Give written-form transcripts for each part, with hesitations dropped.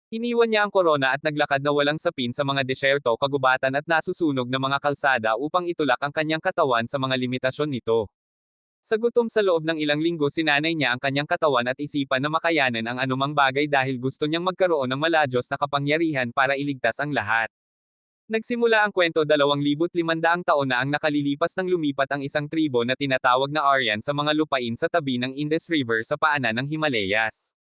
Iniwan niya ang korona at naglakad na walang sapin sa mga desyerto, kagubatan at nasusunog na mga kalsada upang itulak ang kanyang katawan sa mga limitasyon nito. Sa gutom sa loob ng ilang linggo, sinanay niya ang kanyang katawan at isipan na makayanan ang anumang bagay dahil gusto niyang magkaroon ng maladyos na kapangyarihan para iligtas ang lahat. Nagsimula ang kwento 2,500 taon na ang nakalilipas nang lumipat ang isang tribo na tinatawag na Aryan sa mga lupain sa tabi ng Indus River sa paanan ng Himalayas.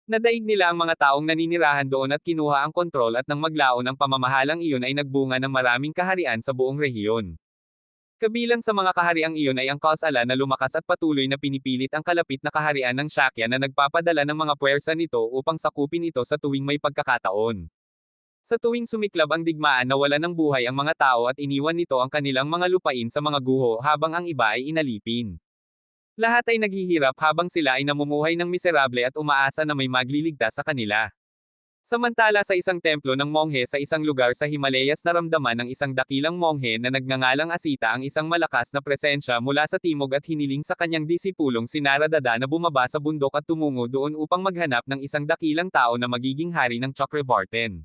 Nadaig nila ang mga taong naninirahan doon at kinuha ang kontrol, at nang maglaon ang pamamahalang iyon ay nagbunga ng maraming kaharian sa buong rehiyon. Kabilang sa mga kahariang iyon ay ang Kosala na lumakas at patuloy na pinipilit ang kalapit na kaharian ng Shakya na nagpapadala ng mga puwersa nito upang sakupin ito sa tuwing may pagkakataon. Sa tuwing sumiklab ang digmaan, nawalan ng buhay ang mga tao at iniwan nito ang kanilang mga lupain sa mga guho habang ang iba ay inalipin. Lahat ay naghihirap habang sila ay namumuhay ng miserable at umaasa na may magliligtas sa kanila. Samantala, sa isang templo ng monghe sa isang lugar sa Himalayas, naramdaman ng isang dakilang monghe na nagngangalang Asita ang isang malakas na presensya mula sa timog at hiniling sa kanyang disipulong si Naradada na bumaba sa bundok at tumungo doon upang maghanap ng isang dakilang tao na magiging hari ng Chakravartin.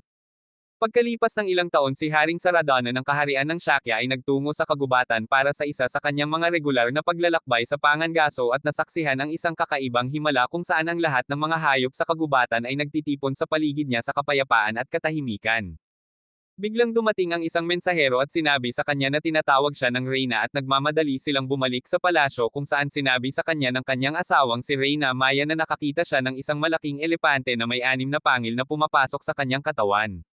Pagkalipas ng ilang taon, si Haring Saradhana ng kaharian ng Shakya ay nagtungo sa kagubatan para sa isa sa kanyang mga regular na paglalakbay sa Pangangaso at nasaksihan ang isang kakaibang himala kung saan ang lahat ng mga hayop sa kagubatan ay nagtitipon sa paligid niya sa kapayapaan at katahimikan. Biglang dumating ang isang mensahero at sinabi sa kanya na tinatawag siya ng Reyna, at nagmamadali silang bumalik sa palasyo kung saan sinabi sa kanya ng kanyang asawang si Reyna Maya na nakakita siya ng isang malaking elepante na may 6 na pangil na pumapasok sa kanyang katawan.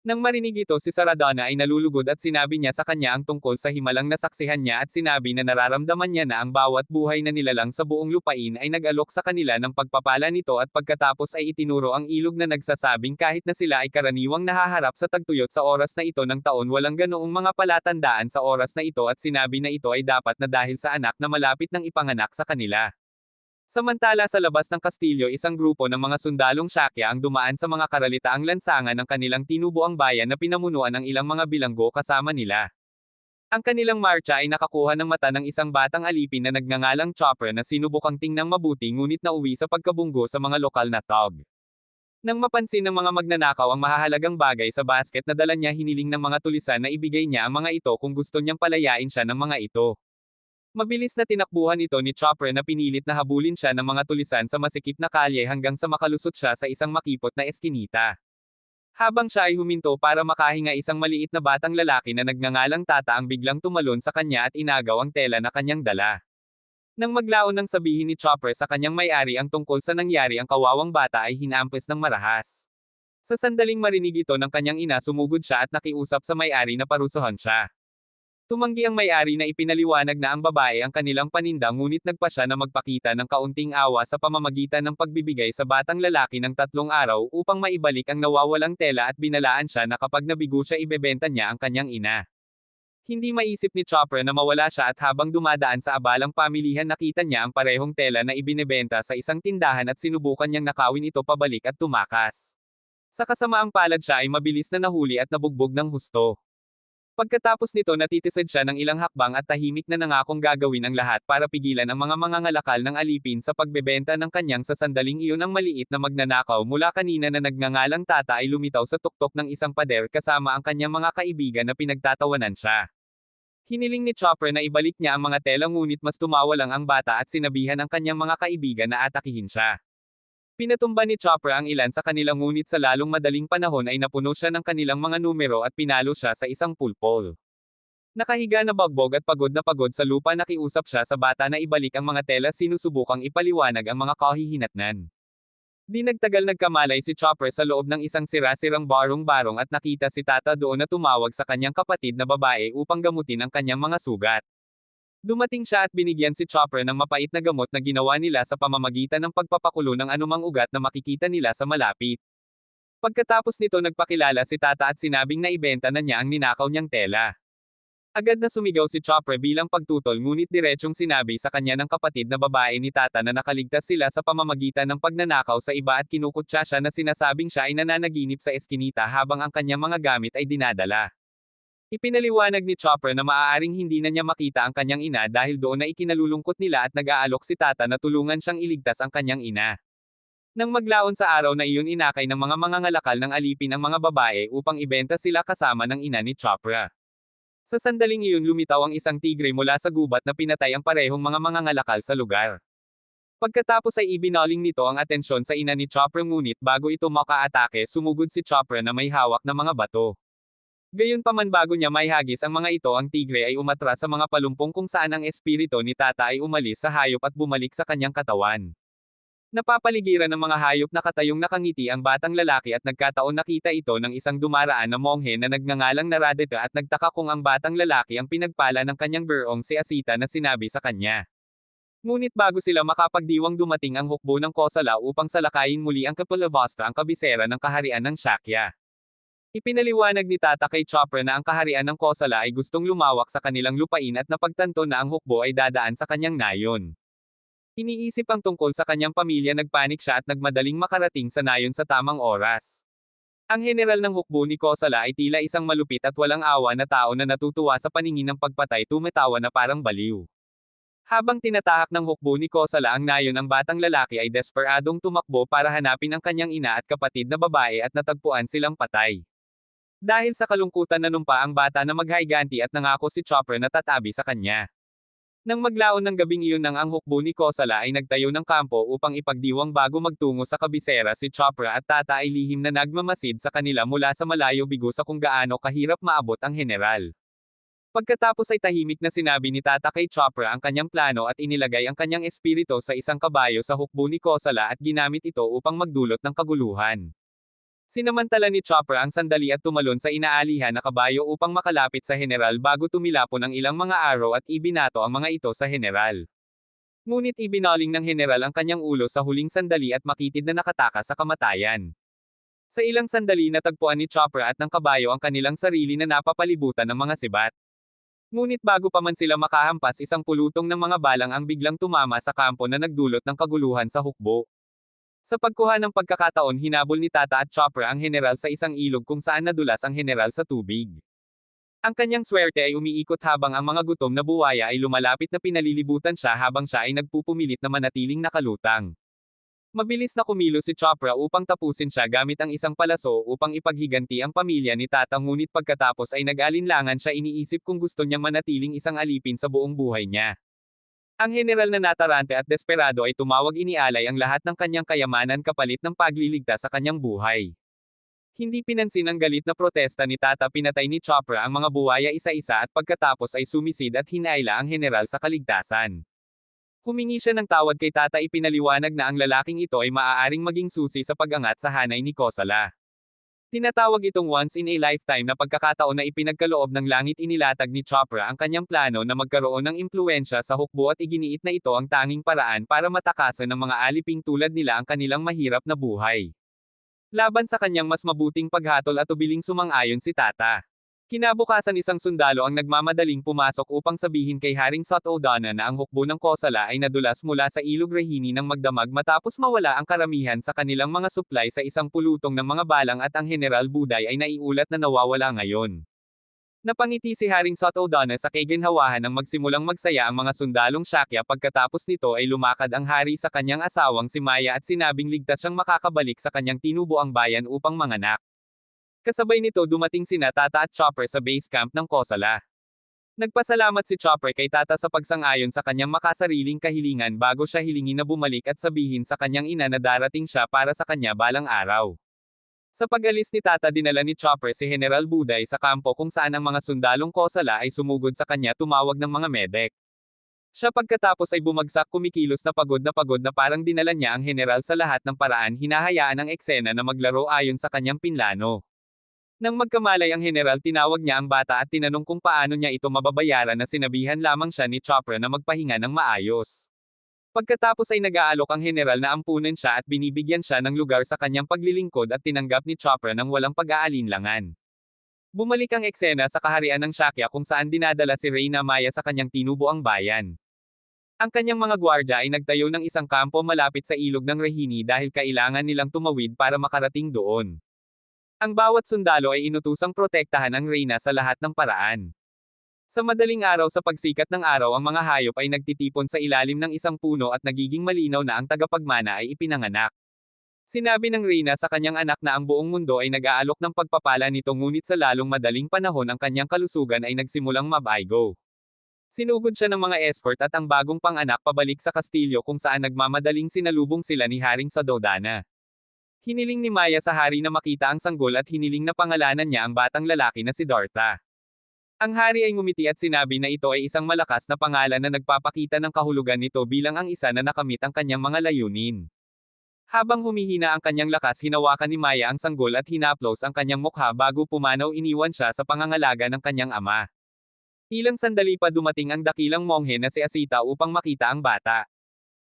Nang marinig ito, si Saradhana ay nalulugod at sinabi niya sa kanya ang tungkol sa himalang nasaksihan niya, at sinabi na nararamdaman niya na ang bawat buhay na nilalang sa buong lupain ay nag-alok sa kanila ng pagpapala nito, at pagkatapos ay itinuro ang ilog na nagsasabing kahit na sila ay karaniwang nahaharap sa tagtuyot sa oras na ito ng taon, walang ganoong mga palatandaan sa oras na ito, at sinabi na ito ay dapat na dahil sa anak na malapit ng ipanganak sa kanila. Samantala, sa labas ng kastilyo, isang grupo ng mga sundalong Shakya ang dumaan sa mga karalitaang lansangan ng kanilang tinubuang bayan na pinamunuan ng ilang mga bilanggo kasama nila. Ang kanilang marcha ay nakakuha ng mata ng isang batang alipin na nagngangalang Chopra na sinubukang tingnang mabuti ngunit nauwi sa pagkabunggo sa mga lokal na tog. Nang mapansin ng mga magnanakaw ang mahahalagang bagay sa basket na dala niya, hiniling ng mga tulisan na ibigay niya ang mga ito kung gusto niyang palayain siya ng mga ito. Mabilis na tinakbuhan ito ni Chopra na pinilit na habulin siya ng mga tulisan sa masikip na kalye hanggang sa makalusot siya sa isang makipot na eskinita. Habang siya ay huminto para makahinga, isang maliit na batang lalaki na nagngangalang Tata ang biglang tumalon sa kanya at inagaw ang tela na kanyang dala. Nang maglaon ng sabihin ni Chopra sa kanyang may-ari ang tungkol sa nangyari, ang kawawang bata ay hinampes ng marahas. Sa sandaling marinig ito ng kanyang ina, sumugod siya at nakiusap sa may-ari na parusahan siya. Tumanggi ang may-ari na ipinaliwanag na ang babae ang kanilang paninda, ngunit nagpa siya na magpakita ng kaunting awa sa pamamagitan ng pagbibigay sa batang lalaki ng 3 araw upang maibalik ang nawawalang tela, at binalaan siya na kapag nabigo siya ibebenta niya ang kanyang ina. Hindi maisip ni Chopra na mawala siya, at habang dumadaan sa abalang pamilihan nakita niya ang parehong tela na ibinebenta sa isang tindahan at sinubukan niyang nakawin ito pabalik at tumakas. Sa kasamaang palad, siya ay mabilis na nahuli at nabugbog ng husto. Pagkatapos nito, natitisod siya ng ilang hakbang at tahimik na nangakong gagawin ang lahat para pigilan ang mga mangangalakal ng alipin sa pagbebenta ng kanyang. Sa sandaling iyon, ang maliit na magnanakaw mula kanina na nagngangalang Tata ay lumitaw sa tuktok ng isang pader kasama ang kanyang mga kaibigan na pinagtatawanan siya. Hiniling ni Chopra na ibalik niya ang mga tela, ngunit mas tumawa lang ang bata at sinabihan ang kanyang mga kaibigan na atakihin siya. Pinatumba ni Chopra ang ilan sa kanila, ngunit sa lalong madaling panahon ay napuno siya ng kanilang mga numero at pinalo siya sa isang pulpol. Nakahiga na bagbog at pagod na pagod sa lupa, nakiusap siya sa bata na ibalik ang mga tela, sinusubukang ipaliwanag ang mga kahihinatnan. Di nagtagal, nagkamalay si Chopra sa loob ng isang sira-sirang barong-barong at nakita si Tata doon na tumawag sa kanyang kapatid na babae upang gamutin ang kanyang mga sugat. Dumating siya at binigyan si Chopra ng mapait na gamot na ginawa nila sa pamamagitan ng pagpapakulo ng anumang ugat na makikita nila sa malapit. Pagkatapos nito, nagpakilala si Tata at sinabing na ibenta na niya ang ninakaw niyang tela. Agad na sumigaw si Chopra bilang pagtutol, ngunit diretsyong sinabi sa kanya ng kapatid na babae ni Tata na nakaligtas sila sa pamamagitan ng pagnanakaw sa iba, at kinukutya siya na sinasabing siya ay nananaginip sa eskinita habang ang kanyang mga gamit ay dinadala. Ipinaliwanag ni Chopra na maaaring hindi na niya makita ang kanyang ina dahil doon na ikinalulungkot nila, at nag-aalok si Tata na tulungan siyang iligtas ang kanyang ina. Nang maglaon sa araw na iyon inakay ng mga mangangalakal ng alipin ang mga babae upang ibenta sila kasama ng ina ni Chopra. Sa sandaling iyon lumitaw ang isang tigre mula sa gubat na pinatay ang parehong mga mangangalakal sa lugar. Pagkatapos ay ibinaling nito ang atensyon sa ina ni Chopra ngunit bago ito makaatake sumugod si Chopra na may hawak na mga bato. Gayunpaman bago niya maihagis ang mga ito ang tigre ay umatras sa mga palumpong kung saan ang espiritu ni Tata ay umalis sa hayop at bumalik sa kanyang katawan. Napapaligiran ng mga hayop na katayong nakangiti ang batang lalaki at nagkataon nakita ito ng isang dumaraan na monghe na nagngangalang Naradita at nagtaka kung ang batang lalaki ang pinagpala ng kanyang burong si Asita na sinabi sa kanya. Ngunit bago sila makapagdiwang dumating ang hukbo ng Kosala upang salakayin muli ang Kapilavastu ang kabisera ng kaharian ng Shakya. Ipinaliwanag ni Tata kay Chopra na ang kaharian ng Kosala ay gustong lumawak sa kanilang lupain at napagtanto na ang hukbo ay dadaan sa kanyang nayon. Iniisip ang tungkol sa kanyang pamilya nagpanik siya at nagmadaling makarating sa nayon sa tamang oras. Ang general ng hukbo ni Kosala ay tila isang malupit at walang awa na tao na natutuwa sa paningin ng pagpatay tumatawa na parang baliw. Habang tinatahak ng hukbo ni Kosala ang nayon ang batang lalaki ay desperadong tumakbo para hanapin ang kanyang ina at kapatid na babae at natagpuan silang patay. Dahil sa kalungkutan nanumpa ang bata na maghaiganti at nangako si Chopra na tatabi sa kanya. Nang maglaon ng gabing iyon ang hukbo ni Kosala ay nagtayo ng kampo upang ipagdiwang bago magtungo sa kabisera si Chopra at Tata ay lihim na nagmamasid sa kanila mula sa malayo bigo sa kung gaano kahirap maabot ang general. Pagkatapos ay tahimik na sinabi ni Tata kay Chopra ang kanyang plano at inilagay ang kanyang espiritu sa isang kabayo sa hukbo ni Kosala at ginamit ito upang magdulot ng kaguluhan. Sinamantala ni Chopra ang sandali at tumalon sa inaalihan na kabayo upang makalapit sa general bago tumilapon ang ilang mga araw at ibinato ang mga ito sa general. Ngunit ibinaling ng general ang kanyang ulo sa huling sandali at makitid na nakatakas sa kamatayan. Sa ilang sandali natagpuan ni Chopra at ng kabayo ang kanilang sarili na napapalibutan ng mga sibat. Ngunit bago pa man sila makahampas isang pulutong ng mga balang ang biglang tumama sa kampo na nagdulot ng kaguluhan sa hukbo. Sa pagkuha ng pagkakataon hinabol ni Tata at Chopra ang general sa isang ilog kung saan nadulas ang general sa tubig. Ang kanyang swerte ay umiikot habang ang mga gutom na buwaya ay lumalapit na pinalilibutan siya habang siya ay nagpupumilit na manatiling nakalutang. Mabilis na kumilos si Chopra upang tapusin siya gamit ang isang palaso upang ipaghiganti ang pamilya ni Tata ngunit pagkatapos ay nag-alinlangan siya iniisip kung gusto niyang manatiling isang alipin sa buong buhay niya. Ang general na natarante at desperado ay tumawag inialay ang lahat ng kanyang kayamanan kapalit ng pagliligtas sa kanyang buhay. Hindi pinansin ang galit na protesta ni Tata pinatay ni Chopra ang mga buwaya isa-isa at pagkatapos ay sumisid at hinaila ang general sa kaligtasan. Humingi siya ng tawad kay Tata ipinaliwanag na ang lalaking ito ay maaaring maging susi sa pag-angat sa hanay ni Kosala. Tinatawag itong once in a lifetime na pagkakataon na ipinagkaloob ng langit inilatag ni Chopra ang kanyang plano na magkaroon ng impluensya sa hukbo at iginiit na ito ang tanging paraan para matakasan ng mga aliping tulad nila ang kanilang mahirap na buhay. Laban sa kanyang mas mabuting paghatol at ubiling sumang-ayon si Tata. Kinabukasan isang sundalo ang nagmamadaling pumasok upang sabihin kay Haring Sutthodana na ang hukbo ng Kosala ay nadulas mula sa ilog Rahini ng magdamag matapos mawala ang karamihan sa kanilang mga supply sa isang pulutong ng mga balang at ang General Buday ay naiulat na nawawala ngayon. Napangiti si Haring Sutthodana sa kaginhawahan ng magsimulang magsaya ang mga sundalong Shakya pagkatapos nito ay lumakad ang hari sa kanyang asawang si Maya at sinabing ligtas siyang makakabalik sa kanyang tinubuang bayan upang manganak. Kasabay nito dumating sina Tata at Chopper sa base camp ng Kosala. Nagpasalamat si Chopper kay Tata sa pagsang-ayon sa kanyang makasariling kahilingan bago siya hilingin na bumalik at sabihin sa kanyang ina na darating siya para sa kanya balang araw. Sa pag-alis ni Tata dinala ni Chopper si General Buday sa kampo kung saan ang mga sundalong Kosala ay sumugod sa kanya tumawag ng mga medek. Siya pagkatapos ay bumagsak kumikilos na parang dinala niya ang general sa lahat ng paraan hinahayaan ang eksena na maglaro ayon sa kanyang pinlano. Nang magkamalay ang general tinawag niya ang bata at tinanong kung paano niya ito mababayaran na sinabihan lamang siya ni Chopra na magpahinga ng maayos. Pagkatapos ay nag-aalok ang general na ampunan siya at binibigyan siya ng lugar sa kanyang paglilingkod at tinanggap ni Chopra ng walang pag-aalinlangan. Bumalik ang eksena sa kaharian ng Shakya kung saan dinadala si Reyna Maya sa kanyang tinubuang bayan. Ang kanyang mga gwardya ay nagtayo ng isang kampo malapit sa ilog ng Rahini dahil kailangan nilang tumawid para makarating doon. Ang bawat sundalo ay inutusang protektahan ang reyna sa lahat ng paraan. Sa madaling araw sa pagsikat ng araw ang mga hayop ay nagtitipon sa ilalim ng isang puno at nagiging malinaw na ang tagapagmana ay ipinanganak. Sinabi ng Reyna sa kanyang anak na ang buong mundo ay nag-aalok ng pagpapala nito ngunit sa lalong madaling panahon ang kanyang kalusugan ay nagsimulang mabaygo. Sinugod siya ng mga escort at ang bagong panganak pabalik sa kastilyo kung saan nagmamadaling sinalubong sila ni Haring Sadodana. Hiniling ni Maya sa hari na makita ang sanggol at hiniling na pangalanan niya ang batang lalaki na si Siddhartha. Ang hari ay ngumiti at sinabi na ito ay isang malakas na pangalan na nagpapakita ng kahulugan nito bilang ang isa na nakamit ang kanyang mga layunin. Habang humihina ang kanyang lakas hinawakan ni Maya ang sanggol at hinaplos ang kanyang mukha bago pumanaw iniwan siya sa pangangalaga ng kanyang ama. Ilang sandali pa dumating ang dakilang monghe na si Asita upang makita ang bata.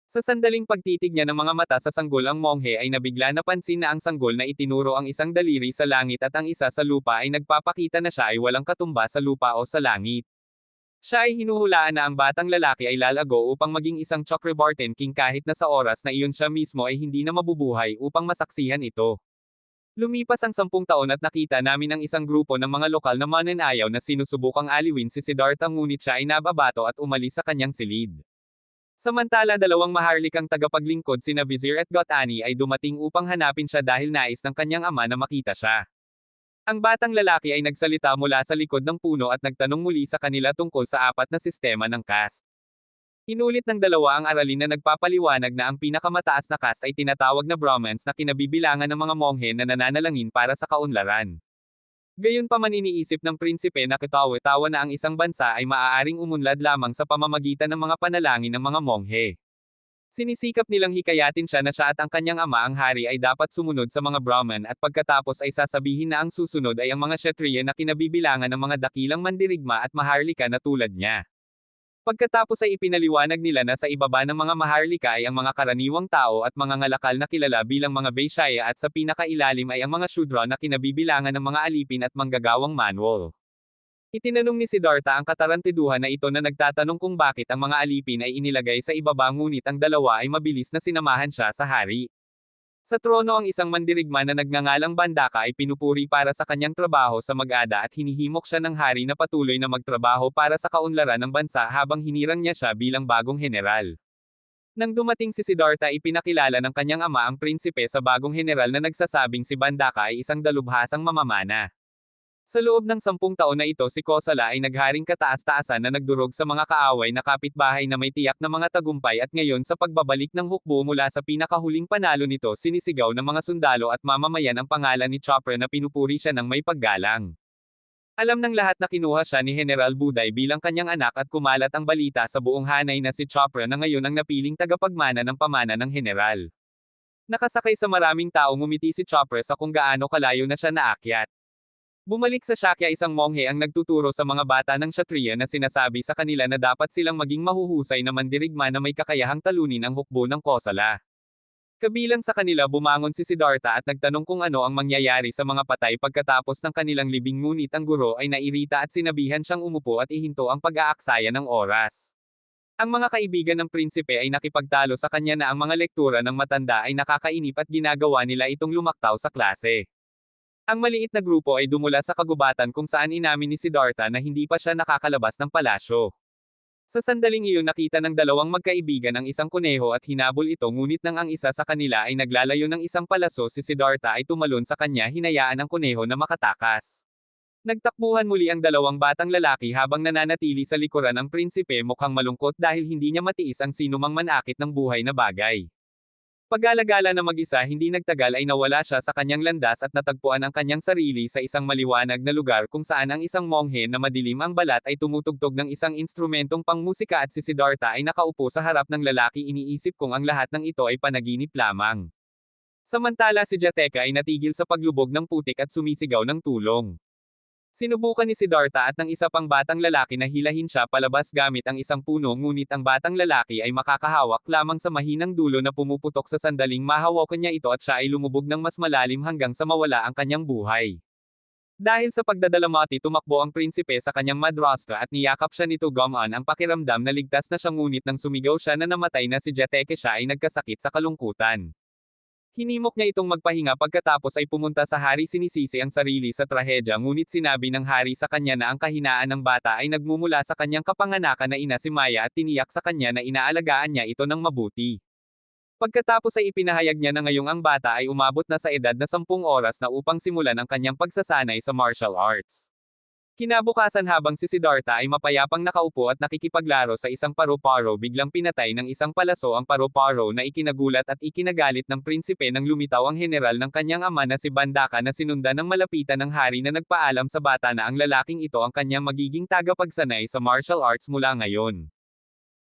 Sa sandaling pagtitig niya ng mga mata sa sanggol ang monghe ay nabigla napansin na ang sanggol na itinuro ang isang daliri sa langit at ang isa sa lupa ay nagpapakita na siya ay walang katumba sa lupa o sa langit. Siya ay hinuhulaan na ang batang lalaki ay lalago upang maging isang Chakravartin King kahit na sa oras na iyon siya mismo ay hindi na mabubuhay upang masaksihan ito. Lumipas ang 10 taon at nakita namin ang isang grupo ng mga lokal na mananayaw na sinusubukang aliwin si Siddhartha ngunit siya ay nababato at umalis sa kanyang silid. Samantala dalawang maharlikang tagapaglingkod sina Vizier at Gotani ay dumating upang hanapin siya dahil nais ng kanyang ama na makita siya. Ang batang lalaki ay nagsalita mula sa likod ng puno at nagtanong muli sa kanila tungkol sa 4 na sistema ng caste. Inulit ng dalawa ang aralin na nagpapaliwanag na ang pinakamataas na caste ay tinatawag na Brahmins na kinabibilangan ng mga monghe na nananalangin para sa kaunlaran. Gayunpaman iniisip ng prinsipe na katawa-tawa na ang isang bansa ay maaaring umunlad lamang sa pamamagitan ng mga panalangin ng mga monghe. Sinisikap nilang hikayatin siya na siya at ang kanyang ama ang hari ay dapat sumunod sa mga Brahman at pagkatapos ay sasabihin na ang susunod ay ang mga Kshatriya na kinabibilangan ng mga dakilang mandirigma at maharlika na tulad niya. Pagkatapos ay ipinaliwanag nila na sa ibaba ng mga maharlika ay ang mga karaniwang tao at mga ngalakal na kilala bilang mga Vaishya at sa pinakailalim ay ang mga Shudra na kinabibilangan ng mga alipin at manggagawang manual. Itinanong ni Siddhartha ang katarantiduhan na ito na nagtatanong kung bakit ang mga alipin ay inilagay sa ibaba ngunit ang dalawa ay mabilis na sinamahan siya sa hari. Sa trono ang isang mandirigma na nagngangalang Bandaka ay pinupuri para sa kanyang trabaho sa Magadha at hinihimok siya ng hari na patuloy na magtrabaho para sa kaunlaran ng bansa habang hinirang niya siya bilang bagong general. Nang dumating si Siddhartha ipinakilala ng kanyang ama ang prinsipe sa bagong general na nagsasabing si Bandaka ay isang dalubhasang mamamana. Sa loob ng 10 taon na ito si Kosala ay nagharing kataas-taasan na nagdurog sa mga kaaway na kapitbahay na may tiyak na mga tagumpay at ngayon sa pagbabalik ng hukbo mula sa pinakahuling panalo nito sinisigaw ng mga sundalo at mamamayan ang pangalan ni Chopra na pinupuri siya ng may paggalang. Alam ng lahat na kinuha siya ni General Buday bilang kanyang anak at kumalat ang balita sa buong hanay na si Chopra na ngayon ang napiling tagapagmana ng pamana ng general. Nakasakay sa maraming tao ngumiti si Chopra sa kung gaano kalayo na siya naakyat. Bumalik sa Shakya isang monghe ang nagtuturo sa mga bata ng Kshatriya na sinasabi sa kanila na dapat silang maging mahuhusay na mandirigma na may kakayahang talunin ang hukbo ng Kosala. Kabilang sa kanila bumangon si Siddhartha at nagtanong kung ano ang mangyayari sa mga patay pagkatapos ng kanilang libing ngunit ang guro ay nairita at sinabihan siyang umupo at ihinto ang pag-aaksaya ng oras. Ang mga kaibigan ng prinsipe ay nakipagtalo sa kanya na ang mga lektura ng matanda ay nakakainip at ginagawa nila itong lumaktaw sa klase. Ang maliit na grupo ay dumula sa kagubatan kung saan inamin ni Siddhartha na hindi pa siya nakakalabas ng palasyo. Sa sandaling iyon nakita ng dalawang magkaibigan ang isang kuneho at hinabol ito ngunit nang ang isa sa kanila ay naglalayo ng isang palaso si Siddhartha ay tumalon sa kanya hinayaan ang kuneho na makatakas. Nagtakbuhan muli ang dalawang batang lalaki habang nananatili sa likuran ang prinsipe mukhang malungkot dahil hindi niya matiis ang sinumang manakit ng buhay na bagay. Pag-alagala na mag-isa hindi nagtagal ay nawala siya sa kanyang landas at natagpuan ang kanyang sarili sa isang maliwanag na lugar kung saan ang isang monghe na madilim ang balat ay tumutugtog ng isang instrumentong pangmusika at si Siddhartha ay nakaupo sa harap ng lalaki iniisip kung ang lahat ng ito ay panaginip lamang. Samantala si Jateka ay natigil sa paglubog ng putik at sumisigaw ng tulong. Sinubukan ni Siddhartha at ng isa pang batang lalaki na hilahin siya palabas gamit ang isang puno ngunit ang batang lalaki ay makakahawak lamang sa mahinang dulo na pumuputok sa sandaling mahawakan niya ito at siya ay lumubog ng mas malalim hanggang sa mawala ang kanyang buhay. Dahil sa pagdadalamati tumakbo ang prinsipe sa kanyang madrastra at niyakap siya nito gumaan ang pakiramdam na ligtas na siya ngunit nang sumigaw siya na namatay na si Jateke siya ay nagkasakit sa kalungkutan. Hinimok niya itong magpahinga pagkatapos ay pumunta sa hari sinisisi ang sarili sa trahedya ngunit sinabi ng hari sa kanya na ang kahinaan ng bata ay nagmumula sa kanyang kapanganakan na ina si Maya at tiniyak sa kanya na inaalagaan niya ito ng mabuti. Pagkatapos ay ipinahayag niya na ngayong ang bata ay umabot na sa edad na 10 oras na upang simulan ang kanyang pagsasanay sa martial arts. Kinabukasan habang si Siddhartha ay mapayapang nakaupo at nakikipaglaro sa isang paru-paro biglang pinatay ng isang palaso ang paru-paro na ikinagulat at ikinagalit ng prinsipe nang lumitaw ang general ng kanyang ama na si Bandaka na sinundan ng malapitan ng hari na nagpaalam sa bata na ang lalaking ito ang kanyang magiging tagapagsanay sa martial arts mula ngayon.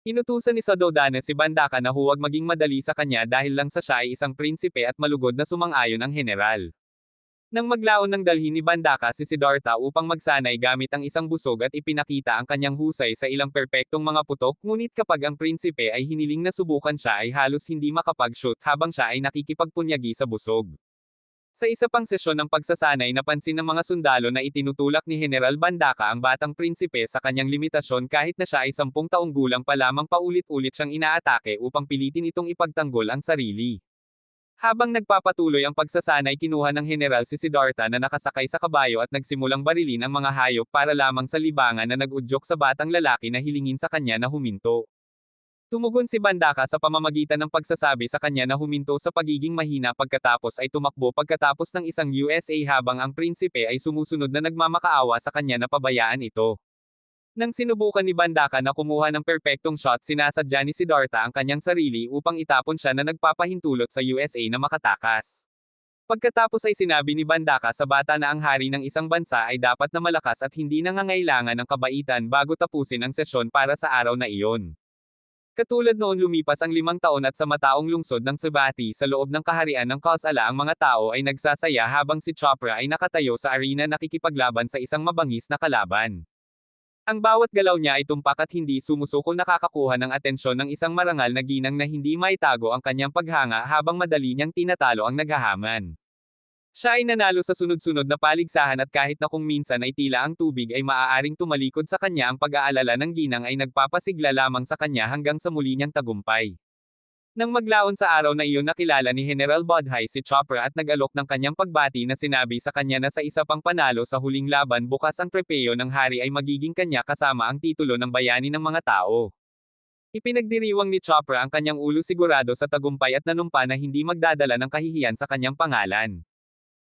Inutusan ni Sadodana si Bandaka na huwag maging madali sa kanya dahil lang sa siya ay isang prinsipe at malugod na sumang-ayon ang general. Nang maglaon ng dalhin ni Bandaka si Siddhartha upang magsanay gamit ang isang busog at ipinakita ang kanyang husay sa ilang perpektong mga putok, ngunit kapag ang prinsipe ay hiniling na subukan siya ay halos hindi makapag-shoot habang siya ay nakikipagpunyagi sa busog. Sa isa pang sesyon ng pagsasanay napansin ng mga sundalo na itinutulak ni General Bandaka ang batang prinsipe sa kanyang limitasyon kahit na siya ay 10 taong gulang pa lamang paulit-ulit siyang inaatake upang pilitin itong ipagtanggol ang sarili. Habang nagpapatuloy ang pagsasanay kinuha ng general si Siddhartha na nakasakay sa kabayo at nagsimulang barilin ang mga hayop para lamang sa libangan na nag-udyok sa batang lalaki na hilingin sa kanya na huminto. Tumugon si Bandaka sa pamamagitan ng pagsasabi sa kanya na huminto sa pagiging mahina pagkatapos ay tumakbo pagkatapos ng isang USA habang ang prinsipe ay sumusunod na nagmamakaawa sa kanya na pabayaan ito. Nang sinubukan ni Bandaka na kumuha ng perpektong shot sinasadya ni Siddhartha ang kanyang sarili upang itapon siya na nagpapahintulot sa USA na makatakas. Pagkatapos ay sinabi ni Bandaka sa bata na ang hari ng isang bansa ay dapat na malakas at hindi nangangailangan ng kabaitan bago tapusin ang sesyon para sa araw na iyon. Katulad noon lumipas ang 5 taon at sa mataong lungsod ng Savatthi sa loob ng kaharian ng Kosala ang mga tao ay nagsasaya habang si Chopra ay nakatayo sa arena nakikipaglaban sa isang mabangis na kalaban. Ang bawat galaw niya ay tumpak at hindi sumusuko nakakakuha ng atensyon ng isang marangal na ginang na hindi maitago ang kanyang paghanga habang madali niyang tinatalo ang naghahaman. Siya ay nanalo sa sunod-sunod na paligsahan at kahit na kung minsan ay tila ang tubig ay maaaring tumalikod sa kanya ang pag-aalala ng ginang ay nagpapasigla lamang sa kanya hanggang sa muli niyang tagumpay. Nang maglaon sa araw na iyon nakilala ni General Bodhai si Chopra at nag-alok ng kanyang pagbati na sinabi sa kanya na sa isa pang panalo sa huling laban bukas ang trepeyo ng hari ay magiging kanya kasama ang titulo ng bayani ng mga tao. Ipinagdiriwang ni Chopra ang kanyang ulo sigurado sa tagumpay at nanumpa na hindi magdadala ng kahihiyan sa kanyang pangalan.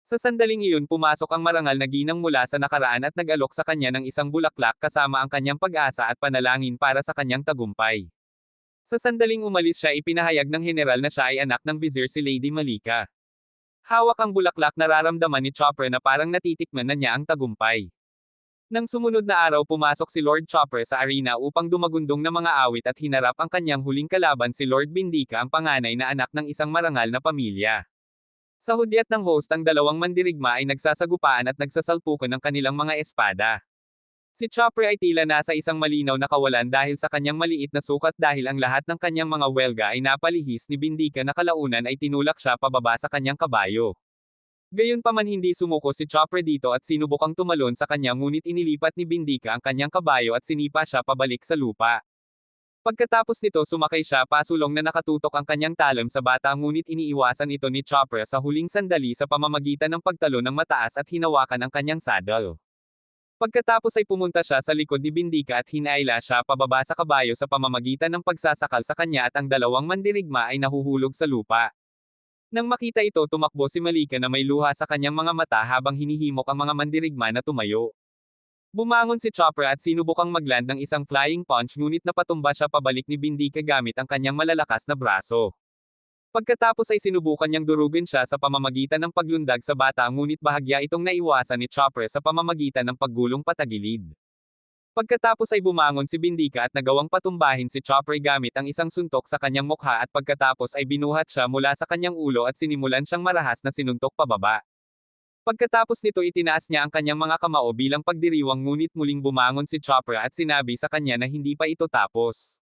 Sa sandaling iyon pumasok ang marangal na ginang mula sa nakaraan at nag-alok sa kanya ng isang bulaklak kasama ang kanyang pag-asa at panalangin para sa kanyang tagumpay. Sa sandaling umalis siya ipinahayag ng general na siya ay anak ng vizier si Lady Malika. Hawak ang bulaklak nararamdaman ni Chopra na parang natitikman na niya ang tagumpay. Nang sumunod na araw pumasok si Lord Chopra sa arena upang dumagundong ng mga awit at hinarap ang kanyang huling kalaban si Lord Bindika ang panganay na anak ng isang marangal na pamilya. Sa hudyat ng host ang dalawang mandirigma ay nagsasagupaan at nagsasalpukan ng kanilang mga espada. Si Chopra ay tila nasa isang malinaw na kawalan dahil sa kanyang maliit na sukat dahil ang lahat ng kanyang mga welga ay napalihis ni Bindika na kalaunan ay tinulak siya pababa sa kanyang kabayo. Gayunpaman hindi sumuko si Chopra dito at sinubukang tumalon sa kanya ngunit inilipat ni Bindika ang kanyang kabayo at sinipa siya pabalik sa lupa. Pagkatapos nito sumakay siya pasulong na nakatutok ang kanyang talon sa bata ngunit iniiwasan ito ni Chopra sa huling sandali sa pamamagitan ng pagtalon ng mataas at hinawakan ang kanyang saddle. Pagkatapos ay pumunta siya sa likod ni Bindika at hinaila siya pababa sa kabayo sa pamamagitan ng pagsasakal sa kanya at ang dalawang mandirigma ay nahuhulog sa lupa. Nang makita ito tumakbo si Malika na may luha sa kanyang mga mata habang hinihimok ang mga mandirigma na tumayo. Bumangon si Chopra at sinubukang magland ng isang flying punch ngunit napatumba siya pabalik ni Bindika gamit ang kanyang malalakas na braso. Pagkatapos ay sinubukan niyang durugin siya sa pamamagitan ng paglundag sa bata ngunit bahagya itong naiwasan ni Chopra sa pamamagitan ng paggulong patagilid. Pagkatapos ay bumangon si Bindika at nagawang patumbahin si Chopra gamit ang isang suntok sa kanyang mukha at pagkatapos ay binuhat siya mula sa kanyang ulo at sinimulan siyang marahas na sinuntok pababa. Pagkatapos nito itinaas niya ang kanyang mga kamao bilang pagdiriwang ngunit muling bumangon si Chopra at sinabi sa kanya na hindi pa ito tapos.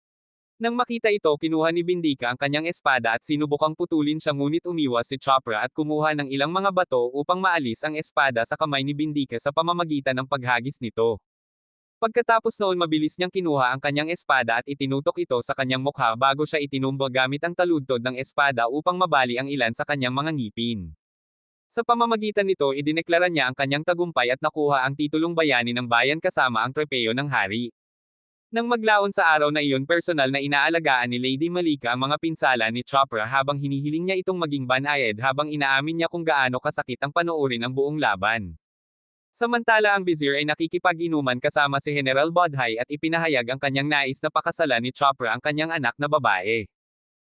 Nang makita ito kinuha ni Bindika ang kanyang espada at sinubukang putulin siya ngunit umiwas si Chopra at kumuha ng ilang mga bato upang maalis ang espada sa kamay ni Bindika sa pamamagitan ng paghagis nito. Pagkatapos noon mabilis niyang kinuha ang kanyang espada at itinutok ito sa kanyang mukha bago siya itinumba gamit ang taludtod ng espada upang mabali ang ilan sa kanyang mga ngipin. Sa pamamagitan nito idineklara niya ang kanyang tagumpay at nakuha ang titulong bayani ng bayan kasama ang trepeyo ng hari. Nang maglaon sa araw na iyon, personal na inaalagaan ni Lady Malika ang mga pinsala ni Chopra habang hinihiling niya itong maging banayad habang inaamin niya kung gaano kasakit ang panoorin ang buong laban. Samantala ang Vizier ay nakikipag-inuman kasama si General Bodhai at ipinahayag ang kanyang nais na pakasalan ni Chopra ang kanyang anak na babae.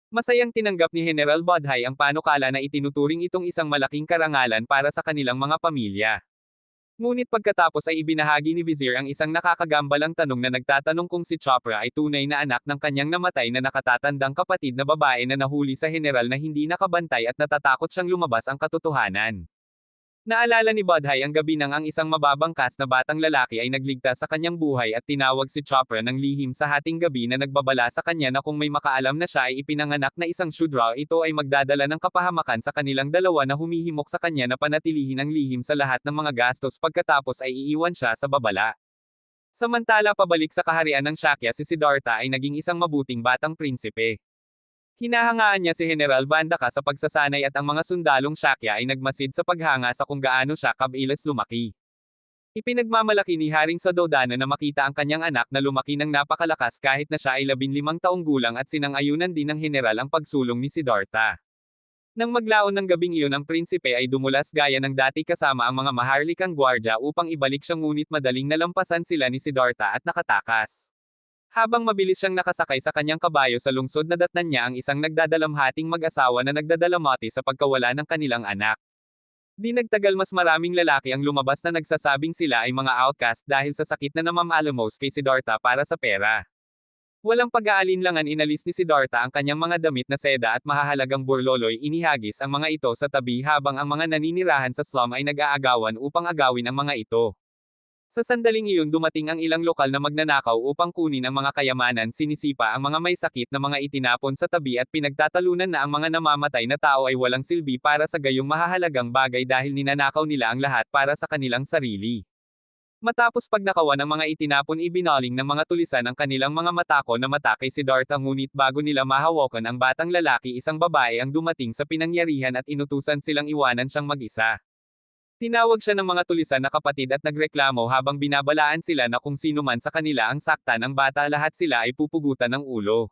Masayang tinanggap ni General Bodhai ang panukala na itinuturing itong isang malaking karangalan para sa kanilang mga pamilya. Ngunit pagkatapos ay ibinahagi ni Vizier ang isang nakakagambalang tanong na nagtatanong kung si Chopra ay tunay na anak ng kanyang namatay na nakatatandang kapatid na babae na nahuli sa general na hindi nakabantay at natatakot siyang lumabas ang katotohanan. Naalala ni Bodhai ang gabi nang ang isang mababangkas na batang lalaki ay nagligtas sa kanyang buhay at tinawag si Chopra ng lihim sa hating gabi na nagbabala sa kanya na kung may makaalam na siya ay ipinanganak na isang Shudra, ito ay magdadala ng kapahamakan sa kanilang dalawa na humihimok sa kanya na panatilihin ang lihim sa lahat ng mga gastos pagkatapos ay iiwan siya sa babala. Samantala pabalik sa kaharian ng Shakya, si Siddhartha ay naging isang mabuting batang prinsipe. Hinahangaan niya si General Vandaka sa pagsasanay at ang mga sundalong Shakya ay nagmasid sa paghanga sa kung gaano siya kabilis lumaki. Ipinagmamalaki ni Haring Suddhodana na makita ang kanyang anak na lumaki ng napakalakas kahit na siya ay 15 taong gulang at sinang-ayunan din ng general ang pagsulong ni Siddhartha. Nang maglaon ng gabing iyon, ang prinsipe ay dumulas gaya ng dati kasama ang mga maharlikang gwardya upang ibalik siya, ngunit madaling nalampasan sila ni Siddhartha at nakatakas. Habang mabilis siyang nakasakay sa kanyang kabayo sa lungsod, nadatnan niya ang isang nagdadalamhating mag-asawa na nagdadalamati sa pagkawala ng kanilang anak. Di nagtagal, mas maraming lalaki ang lumabas na nagsasabing sila ay mga outcast dahil sa sakit na namamaalamos kay Siddhartha para sa pera. Walang pag-aalinlangan, inalis ni Siddhartha ang kanyang mga damit na seda at mahahalagang burloloy, inihagis ang mga ito sa tabi habang ang mga naninirahan sa slum ay nag-aagawan upang agawin ang mga ito. Sa sandaling iyon, dumating ang ilang lokal na magnanakaw upang kunin ang mga kayamanan, sinisipa ang mga may sakit na mga itinapon sa tabi at pinagtatalunan na ang mga namamatay na tao ay walang silbi para sa gayong mahahalagang bagay dahil ninanakaw nila ang lahat para sa kanilang sarili. Matapos pagnakawan ng mga itinapon, ibinaling ng mga tulisan ang kanilang mga matako na mata kay Siddhartha, ngunit bago nila mahawakan ang batang lalaki, isang babae ang dumating sa pinangyarihan at inutusan silang iwanan siyang mag-isa. Tinawag siya ng mga tulisan na kapatid at nagreklamo habang binabalaan sila na kung sino man sa kanila ang saktan ang bata, lahat sila ay pupugutan ng ulo.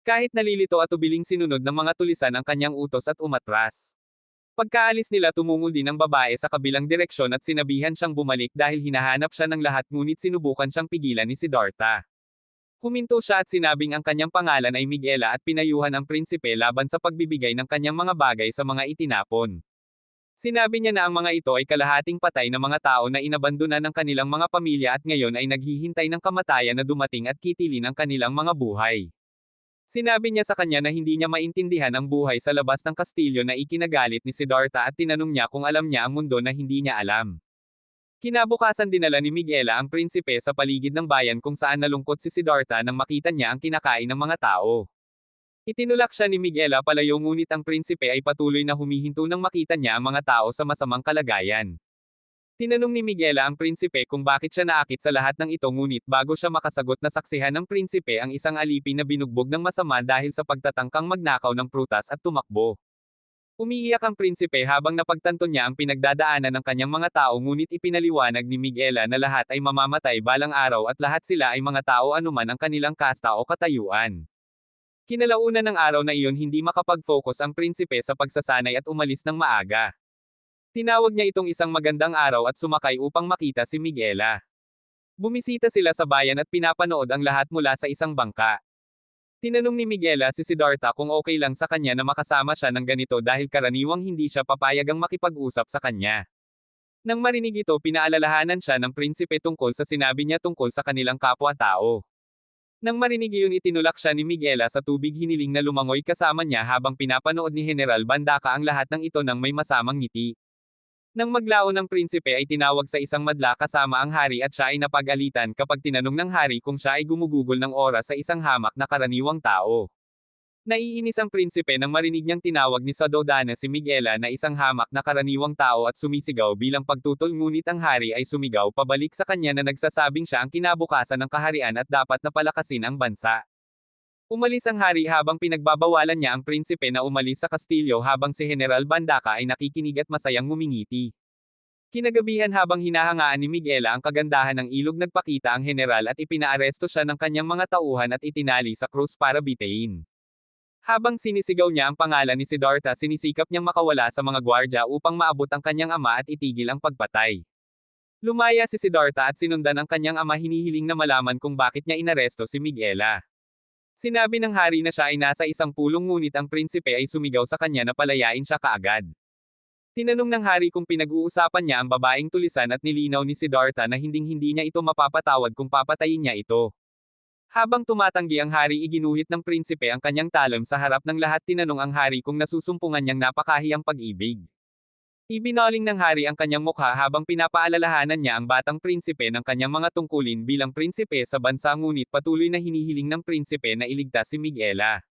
Kahit nalilito at ubiling, sinunod ng mga tulisan ang kanyang utos at umatras. Pagkaalis nila, tumungo din ang babae sa kabilang direksyon at sinabihan siyang bumalik dahil hinahanap siya ng lahat, ngunit sinubukan siyang pigilan ni Siddhartha. Huminto siya at sinabing ang kanyang pangalan ay Miguela at pinayuhan ang prinsipe laban sa pagbibigay ng kanyang mga bagay sa mga itinapon. Sinabi niya na ang mga ito ay kalahating patay na mga tao na inabandonan ng kanilang mga pamilya at ngayon ay naghihintay ng kamatayan na dumating at kitilin ang kanilang mga buhay. Sinabi niya sa kanya na hindi niya maintindihan ang buhay sa labas ng kastilyo na ikinagalit ni Siddhartha at tinanong niya kung alam niya ang mundo na hindi niya alam. Kinabukasan, dinala ni Miguela ang prinsipe sa paligid ng bayan kung saan nalungkot si Siddhartha nang makita niya ang kinakain ng mga tao. Itinulak siya ni Miguela palayo, ngunit ang prinsipe ay patuloy na humihinto nang makita niya ang mga tao sa masamang kalagayan. Tinanong ni Miguela ang prinsipe kung bakit siya naakit sa lahat ng ito, ngunit bago siya makasagot, nasaksihan ng prinsipe ang isang alipin na binugbog ng masama dahil sa pagtatangkang magnakaw ng prutas at tumakbo. Umiiyak ang prinsipe habang napagtanto niya ang pinagdadaanan ng kanyang mga tao, ngunit ipinaliwanag ni Miguela na lahat ay mamamatay balang araw at lahat sila ay mga tao anuman ang kanilang kasta o katayuan. Kinalaunan ng araw na iyon, hindi makapag-focus ang prinsipe sa pagsasanay at umalis ng maaga. Tinawag niya itong isang magandang araw at sumakay upang makita si Miguela. Bumisita sila sa bayan at pinapanood ang lahat mula sa isang bangka. Tinanong ni Miguela si Siddhartha kung okay lang sa kanya na makasama siya ng ganito dahil karaniwang hindi siya papayagang makipag-usap sa kanya. Nang marinig ito, pinaalalahanan siya ng prinsipe tungkol sa sinabi niya tungkol sa kanilang kapwa-tao. Nang marinig iyon, itinulak siya ni Miguela sa tubig, hiniling na lumangoy kasama niya habang pinapanood ni General Vandaka ang lahat ng ito ng may masamang ngiti. Nang maglaon ang prinsipe ay tinawag sa isang madla kasama ang hari at siya ay napag-alitan kapag tinanong ng hari kung siya ay gumugugol ng oras sa isang hamak na karaniwang tao. Naiinis ang prinsipe nang marinig niyang tinawag ni Suddhodana si Miguela na isang hamak na karaniwang tao at sumisigaw bilang pagtutol, ngunit ang hari ay sumigaw pabalik sa kanya na nagsasabing siya ang kinabukasan ng kaharian at dapat na palakasin ang bansa. Umalis ang hari habang pinagbabawalan niya ang prinsipe na umalis sa kastilyo habang si General Vandaka ay nakikinig at masayang ngumingiti. Kinagabihan habang hinahangaan ni Miguela ang kagandahan ng ilog nagpakita ang general at ipinaaresto siya ng kanyang mga tauhan at itinali sa krus para bitayin. Habang sinisigaw niya ang pangalan ni Siddhartha sinisikap niyang makawala sa mga gwardya upang maabot ang kanyang ama at itigil ang pagpatay. Lumaya si Siddhartha at sinundan ang kanyang ama hinihiling na malaman kung bakit niya inaresto si Miguela. Sinabi ng hari na siya ay nasa isang pulong ngunit ang prinsipe ay sumigaw sa kanya na palayain siya kaagad. Tinanong ng hari kung pinag-uusapan niya ang babaeng tulisan at nilinaw ni Siddhartha na hinding-hindi niya ito mapapatawad kung papatayin niya ito. Habang tumatanggi ang hari iginuhit ng prinsipe ang kanyang talon sa harap ng lahat tinanong ang hari kung nasusumpungan niyang napakahiyang pag-ibig. Ibinaling ng hari ang kanyang mukha habang pinapaalalahanan niya ang batang prinsipe ng kanyang mga tungkulin bilang prinsipe sa bansa ngunit patuloy na hinihiling ng prinsipe na iligtas si Miguela.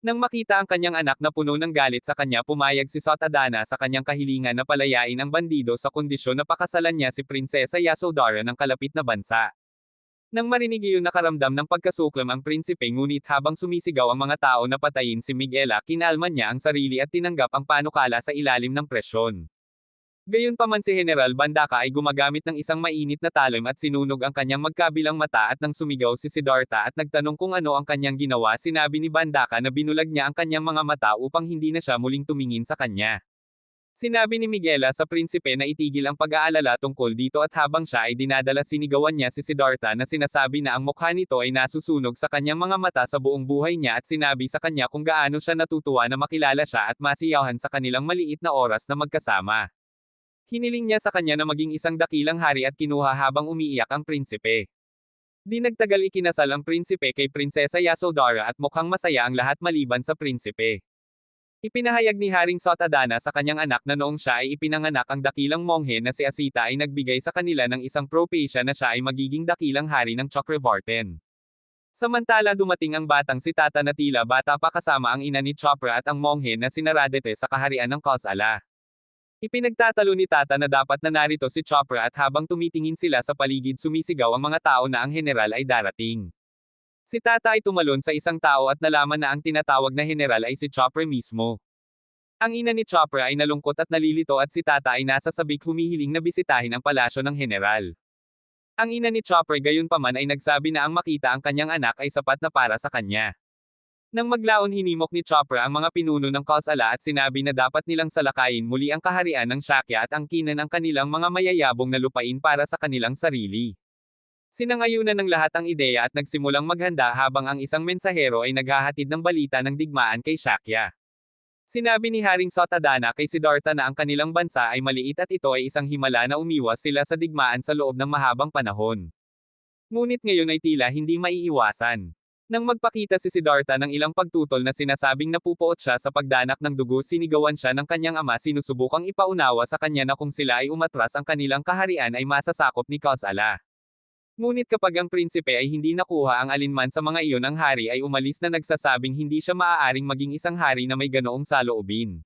Nang makita ang kanyang anak na puno ng galit sa kanya pumayag si Sotadana sa kanyang kahilingan na palayain ang bandido sa kondisyon na pakasalan niya si Prinsesa Yasodhara ng kalapit na bansa. Nang marinig iyon nakaramdam ng pagkasuklam ang prinsipe ngunit habang sumisigaw ang mga tao na patayin si Miguela kinalman niya ang sarili at tinanggap ang panukala sa ilalim ng presyon. Gayunpaman si General Bandaka ay gumagamit ng isang mainit na talon at sinunog ang kanyang magkabilang mata at nang sumigaw si Siddhartha at nagtanong kung ano ang kanyang ginawa sinabi ni Bandaka na binulag niya ang kanyang mga mata upang hindi na siya muling tumingin sa kanya. Sinabi ni Miguela sa prinsipe na itigil ang pag-aalala tungkol dito at habang siya ay dinadala sinigawan niya si Siddhartha na sinasabi na ang mukha nito ay nasusunog sa kanyang mga mata sa buong buhay niya at sinabi sa kanya kung gaano siya natutuwa na makilala siya at masiyahan sa kanilang maliit na oras na magkasama. Hiniling niya sa kanya na maging isang dakilang hari at kinuha habang umiiyak ang prinsipe. Di nagtagal ikinasal ang prinsipe kay Prinsesa Yasodhara at mukhang masaya ang lahat maliban sa prinsipe. Ipinahayag ni Haring Sotadana sa kanyang anak na noong siya ay ipinanganak ang dakilang monghe na si Asita ay nagbigay sa kanila ng isang propesya na siya ay magiging dakilang hari ng Chakravartin. Samantala dumating ang batang si Tata na tila bata pa kasama ang ina ni Chopra at ang monghe na si Naradete sa kaharian ng Kosala. Ipinagtatalo ni Tata na dapat na narito si Chopra at habang tumitingin sila sa paligid sumisigaw ang mga tao na ang general ay darating. Si Tata ay tumalon sa isang tao at nalaman na ang tinatawag na general ay si Chopra mismo. Ang ina ni Chopra ay nalungkot at nalilito at si Tata ay nasa sabik humihiling na bisitahin ang palasyo ng general. Ang ina ni Chopra gayunpaman ay nagsabi na ang makita ang kanyang anak ay sapat na para sa kanya. Nang maglaon hinimok ni Chopra ang mga pinuno ng Kosala at sinabi na dapat nilang salakayin muli ang kaharian ng Shakya at angkinan ang kanilang mga mayayabong na lupain para sa kanilang sarili. Sinangayunan ng lahat ang ideya at nagsimulang maghanda habang ang isang mensahero ay naghahatid ng balita ng digmaan kay Shakya. Sinabi ni Haring Sotadana kay Siddhartha na ang kanilang bansa ay maliit at ito ay isang himala na umiwas sila sa digmaan sa loob ng mahabang panahon. Ngunit ngayon ay tila hindi maiiwasan. Nang magpakita si Siddhartha ng ilang pagtutol na sinasabing napupuot siya sa pagdanak ng dugo sinigawan siya ng kanyang ama sinusubukang ipaunawa sa kanya na kung sila ay umatras ang kanilang kaharian ay masasakop ni Kosala. Ngunit kapag ang prinsipe ay hindi nakuha ang alinman sa mga iyon ang hari ay umalis na nagsasabing hindi siya maaaring maging isang hari na may ganoong saloobin.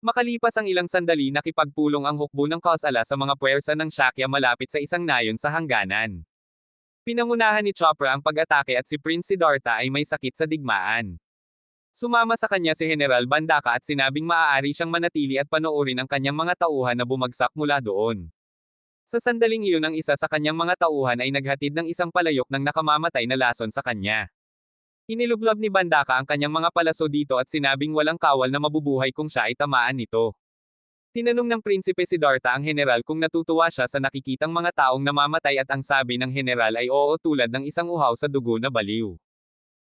Makalipas ang ilang sandali nakipagpulong ang hukbo ng Kosala sa mga puwersa ng Shakya malapit sa isang nayon sa hangganan. Pinangunahan ni Chopra ang pag-atake at si Prince Siddhartha ay may sakit sa digmaan. Sumama sa kanya si General Bandaka at sinabing maaari siyang manatili at panoorin ang kanyang mga tauhan na bumagsak mula doon. Sa sandaling iyon ang isa sa kanyang mga tauhan ay naghatid ng isang palayok ng nakamamatay na lason sa kanya. Inilublob ni Bandaka ang kanyang mga palaso dito at sinabing walang kawal na mabubuhay kung siya ay tamaan nito. Tinanong ng Prinsipe Siddhartha ang general kung natutuwa siya sa nakikitang mga taong namamatay at ang sabi ng general ay oo tulad ng isang uhaw sa dugo na baliw.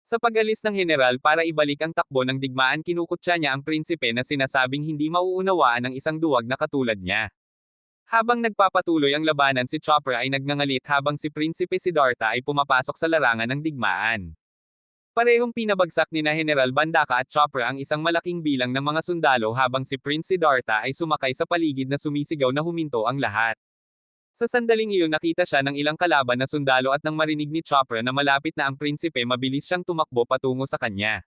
Sa pag-alis ng general para ibalik ang takbo ng digmaan kinukutya niya ang prinsipe na sinasabing hindi mauunawaan ng isang duwag na katulad niya. Habang nagpapatuloy ang labanan si Chopra ay nagngangalit habang si Prinsipe Siddhartha ay pumapasok sa larangan ng digmaan. Parehong pinabagsak ni na General Bandaka at Chopra ang isang malaking bilang ng mga sundalo habang si Prince Siddhartha ay sumakay sa paligid na sumisigaw na huminto ang lahat. Sa sandaling iyon nakita siya ng ilang kalaban na sundalo at nang marinig ni Chopra na malapit na ang prinsipe mabilis siyang tumakbo patungo sa kanya.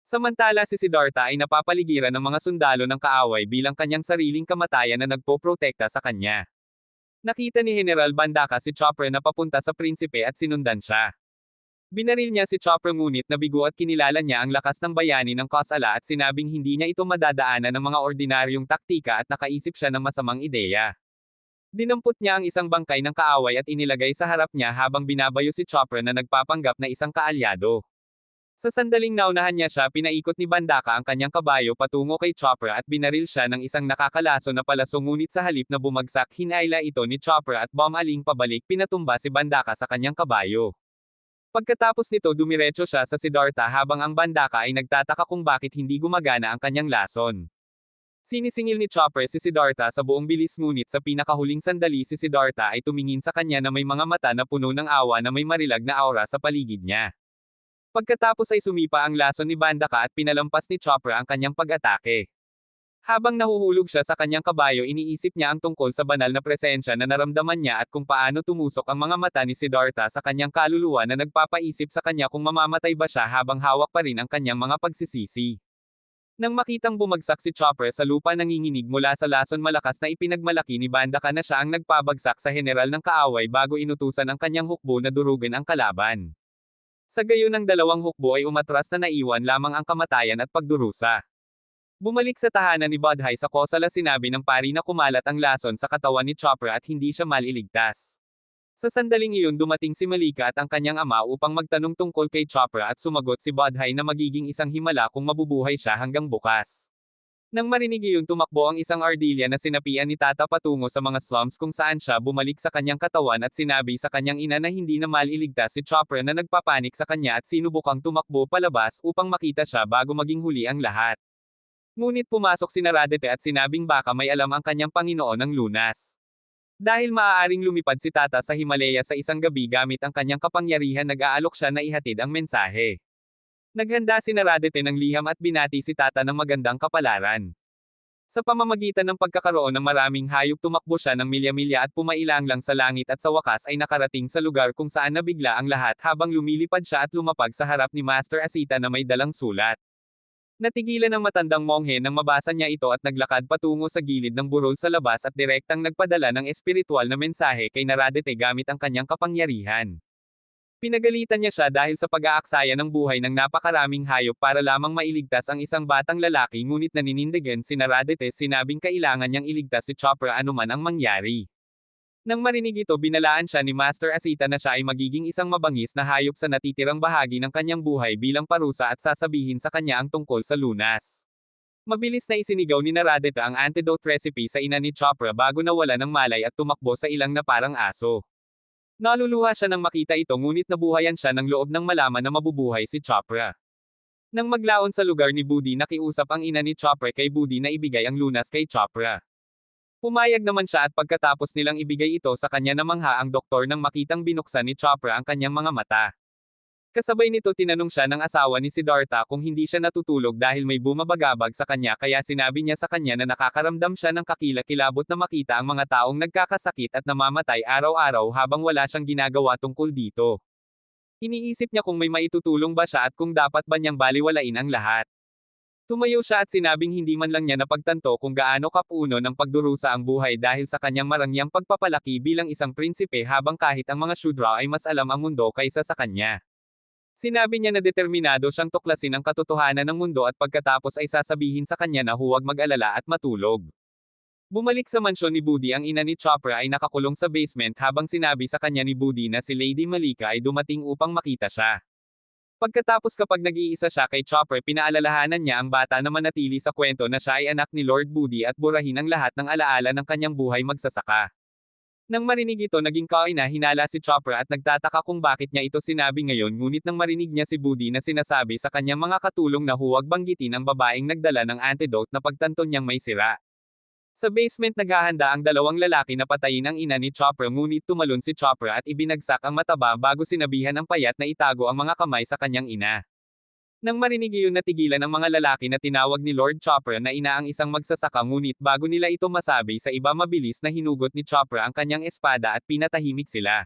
Samantala si Siddhartha ay napapaligiran ng mga sundalo ng kaaway bilang kanyang sariling kamatayan na nagpoprotekta sa kanya. Nakita ni General Bandaka si Chopra na papunta sa prinsipe at sinundan siya. Binaril niya si Chopra ngunit nabigo at kinilala niya ang lakas ng bayani ng Kosala at sinabing hindi niya ito madadaanan ng mga ordinaryong taktika at nakaisip siya ng masamang ideya. Dinampot niya ang isang bangkay ng kaaway at inilagay sa harap niya habang binabayo si Chopra na nagpapanggap na isang kaalyado. Sa sandaling naunahan niya siya, pinaikot ni Bandaka ang kanyang kabayo patungo kay Chopra at binaril siya ng isang nakakalaso na palaso, ngunit sa halip na bumagsak, hinaila ito ni Chopra at bumaling pabalik, pinatumba si Bandaka sa kanyang kabayo. Pagkatapos nito, dumiretso siya sa Siddhartha habang ang Bandaka ay nagtataka kung bakit hindi gumagana ang kanyang lason. Sinisingil ni Chopper si Siddhartha sa buong bilis, ngunit sa pinakahuling sandali si Siddhartha ay tumingin sa kanya na may mga mata na puno ng awa na may marilag na aura sa paligid niya. Pagkatapos ay sumipa ang lason ni Bandaka at pinalampas ni Chopper ang kanyang pag-atake. Habang nahuhulog siya sa kanyang kabayo, iniisip niya ang tungkol sa banal na presensya na naramdaman niya at kung paano tumusok ang mga mata ni Siddhartha sa kanyang kaluluwa na nagpapaisip sa kanya kung mamamatay ba siya habang hawak pa rin ang kanyang mga pagsisisi. Nang makitang bumagsak si Chopper sa lupa, nanginginig mula sa lason, malakas na ipinagmalaki ni Bandaka na siya ang nagpabagsak sa general ng kaaway bago inutusan ang kanyang hukbo na durugin ang kalaban. Sa gayon, ang dalawang hukbo ay umatras na naiwan lamang ang kamatayan at pagdurusa. Bumalik sa tahanan ni Budhai sa Kosala, sinabi ng pari na kumalat ang lason sa katawan ni Chopper at hindi siya maliligtas. Sa sandaling iyon, dumating si Malika at ang kanyang ama upang magtanong tungkol kay Chopra at sumagot si Budhai na magiging isang himala kung mabubuhay siya hanggang bukas. Nang marinig iyon, tumakbo ang isang ardilya na sinapian ni Tata patungo sa mga slums kung saan siya bumalik sa kanyang katawan at sinabi sa kanyang ina na hindi na maliligtas si Chopra na nagpapanik sa kanya at sinubukang tumakbo palabas upang makita siya bago maging huli ang lahat. Ngunit pumasok si Naradete at sinabing baka may alam ang kanyang Panginoon ng Lunas. Dahil maaaring lumipad si Tata sa Himalaya sa isang gabi gamit ang kanyang kapangyarihan, nag-aalok siya na ihatid ang mensahe. Naghanda si Naradete ng liham at binati si Tata ng magandang kapalaran. Sa pamamagitan ng pagkakaroon ng maraming hayop, tumakbo siya ng milya-milya at pumailang lang sa langit at sa wakas ay nakarating sa lugar kung saan nabigla ang lahat habang lumilipad siya at lumapag sa harap ni Master Asita na may dalang sulat. Natigilan ang matandang monghe nang mabasa niya ito at naglakad patungo sa gilid ng burol sa labas at direktang nagpadala ng espiritual na mensahe kay Naradete gamit ang kanyang kapangyarihan. Pinagalitan niya siya dahil sa pag-aaksaya ng buhay ng napakaraming hayop para lamang mailigtas ang isang batang lalaki, ngunit naninindigan si Naradete, sinabing kailangan niyang iligtas si Chopra anuman ang mangyari. Nang marinig ito, binalaan siya ni Master Asita na siya ay magiging isang mabangis na hayop sa natitirang bahagi ng kanyang buhay bilang parusa at sasabihin sa kanya ang tungkol sa lunas. Mabilis na isinigaw ni Naradete ang antidote recipe sa ina ni Chopra bago nawala ng malay at tumakbo sa ilang na parang aso. Naluluha siya nang makita ito, ngunit nabuhayan siya ng loob nang malaman na mabubuhay si Chopra. Nang maglaon sa lugar ni Budi, nakiusap ang ina ni Chopra kay Budi na ibigay ang lunas kay Chopra. Pumayag naman siya at pagkatapos nilang ibigay ito sa kanya, namangha ang doktor nang makitang binuksan ni Chopra ang kanyang mga mata. Kasabay nito, tinanong siya ng asawa ni Siddhartha kung hindi siya natutulog dahil may bumabagabag sa kanya, kaya sinabi niya sa kanya na nakakaramdam siya ng kakilakilabot na makita ang mga taong nagkakasakit at namamatay araw-araw habang wala siyang ginagawa tungkol dito. Iniisip niya kung may maitutulong ba siya at kung dapat ba niyang baliwalain ang lahat. Tumayo siya at sinabing hindi man lang niya napagtanto kung gaano kapuno ng pagdurusa ang buhay dahil sa kanyang marangyang pagpapalaki bilang isang prinsipe, habang kahit ang mga Shudra ay mas alam ang mundo kaysa sa kanya. Sinabi niya na determinado siyang tuklasin ang katotohanan ng mundo at pagkatapos ay sasabihin sa kanya na huwag mag-alala at matulog. Bumalik sa mansyon ni Budi, ang ina ni Chopra ay nakakulong sa basement habang sinabi sa kanya ni Budi na si Lady Malika ay dumating upang makita siya. Pagkatapos, kapag nag-iisa siya kay Chopper, pinaalalahanan niya ang bata na manatili sa kwento na siya ay anak ni Lord Budi at burahin ang lahat ng alaala ng kanyang buhay magsasaka. Nang marinig ito, naging kainahinala si Chopper at nagtataka kung bakit niya ito sinabi ngayon, ngunit nang marinig niya si Budi na sinasabi sa kanyang mga katulong na huwag banggitin ang babaeng nagdala ng antidote, na pagtanto niyang may sira. Sa basement, naghahanda ang dalawang lalaki na patayin ang ina ni Chopra, ngunit tumalon si Chopra at ibinagsak ang mataba bago sinabihan ang payat na itago ang mga kamay sa kanyang ina. Nang marinig iyon, natigilan ang mga lalaki na tinawag ni Lord Chopra na ina ang isang magsasaka, ngunit bago nila ito masabi sa iba, mabilis na hinugot ni Chopra ang kanyang espada at pinatahimik sila.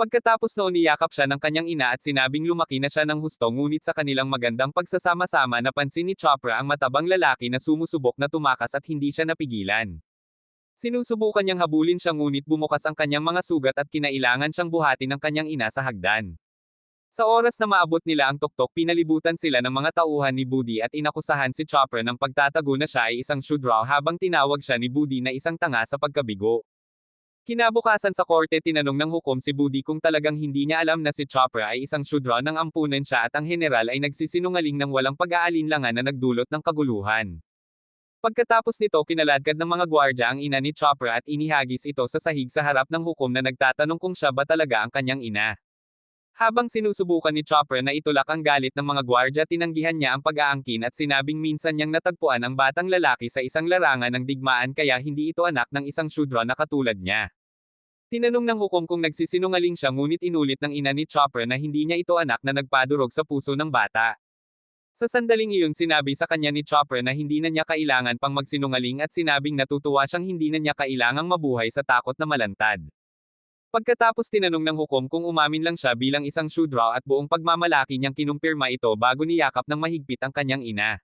Pagkatapos noon, niyakap siya ng kanyang ina at sinabing lumaki na siya ng husto, ngunit sa kanilang magandang pagsasama-sama napansin ni Chopra ang matabang lalaki na sumusubok na tumakas at hindi siya napigilan. Sinusubukan niyang habulin siya, ngunit bumukas ang kanyang mga sugat at kinailangan siyang buhatin ng kanyang ina sa hagdan. Sa oras na maabot nila ang tuktok, pinalibutan sila ng mga tauhan ni Budi at inakusahan si Chopra ng pagtatago na siya ay isang Shudra, habang tinawag siya ni Budi na isang tanga sa pagkabigo. Kinabukasan sa korte tinanong ng hukom si Budi kung talagang hindi niya alam na si Chopra ay isang syudra ng ampunan siya at ang general ay nagsisinungaling ng walang pag-aalinlangan na nagdulot ng kaguluhan. Pagkatapos nito kinaladkad ng mga gwardya ang ina ni Chopra at inihagis ito sa sahig sa harap ng hukom na nagtatanong kung siya ba talaga ang kanyang ina. Habang sinusubukan ni Chopra na itulak ang galit ng mga gwardya tinanggihan niya ang pag-aangkin at sinabing minsan niyang natagpuan ang batang lalaki sa isang larangan ng digmaan kaya hindi ito anak ng isang syudra na katulad niya. Tinanong ng hukom kung nagsisinungaling siya ngunit inulit ng ina ni Chopra na hindi niya ito anak na nagpadurog sa puso ng bata. Sa sandaling iyon sinabi sa kanya ni Chopra na hindi na niya kailangan pang magsinungaling at sinabing natutuwa siyang hindi na niya kailangang mabuhay sa takot na malantad. Pagkatapos tinanong ng hukom kung umamin lang siya bilang isang syudra at buong pagmamalaki niyang kinumpirma ito bago niyakap ng mahigpit ang kanyang ina.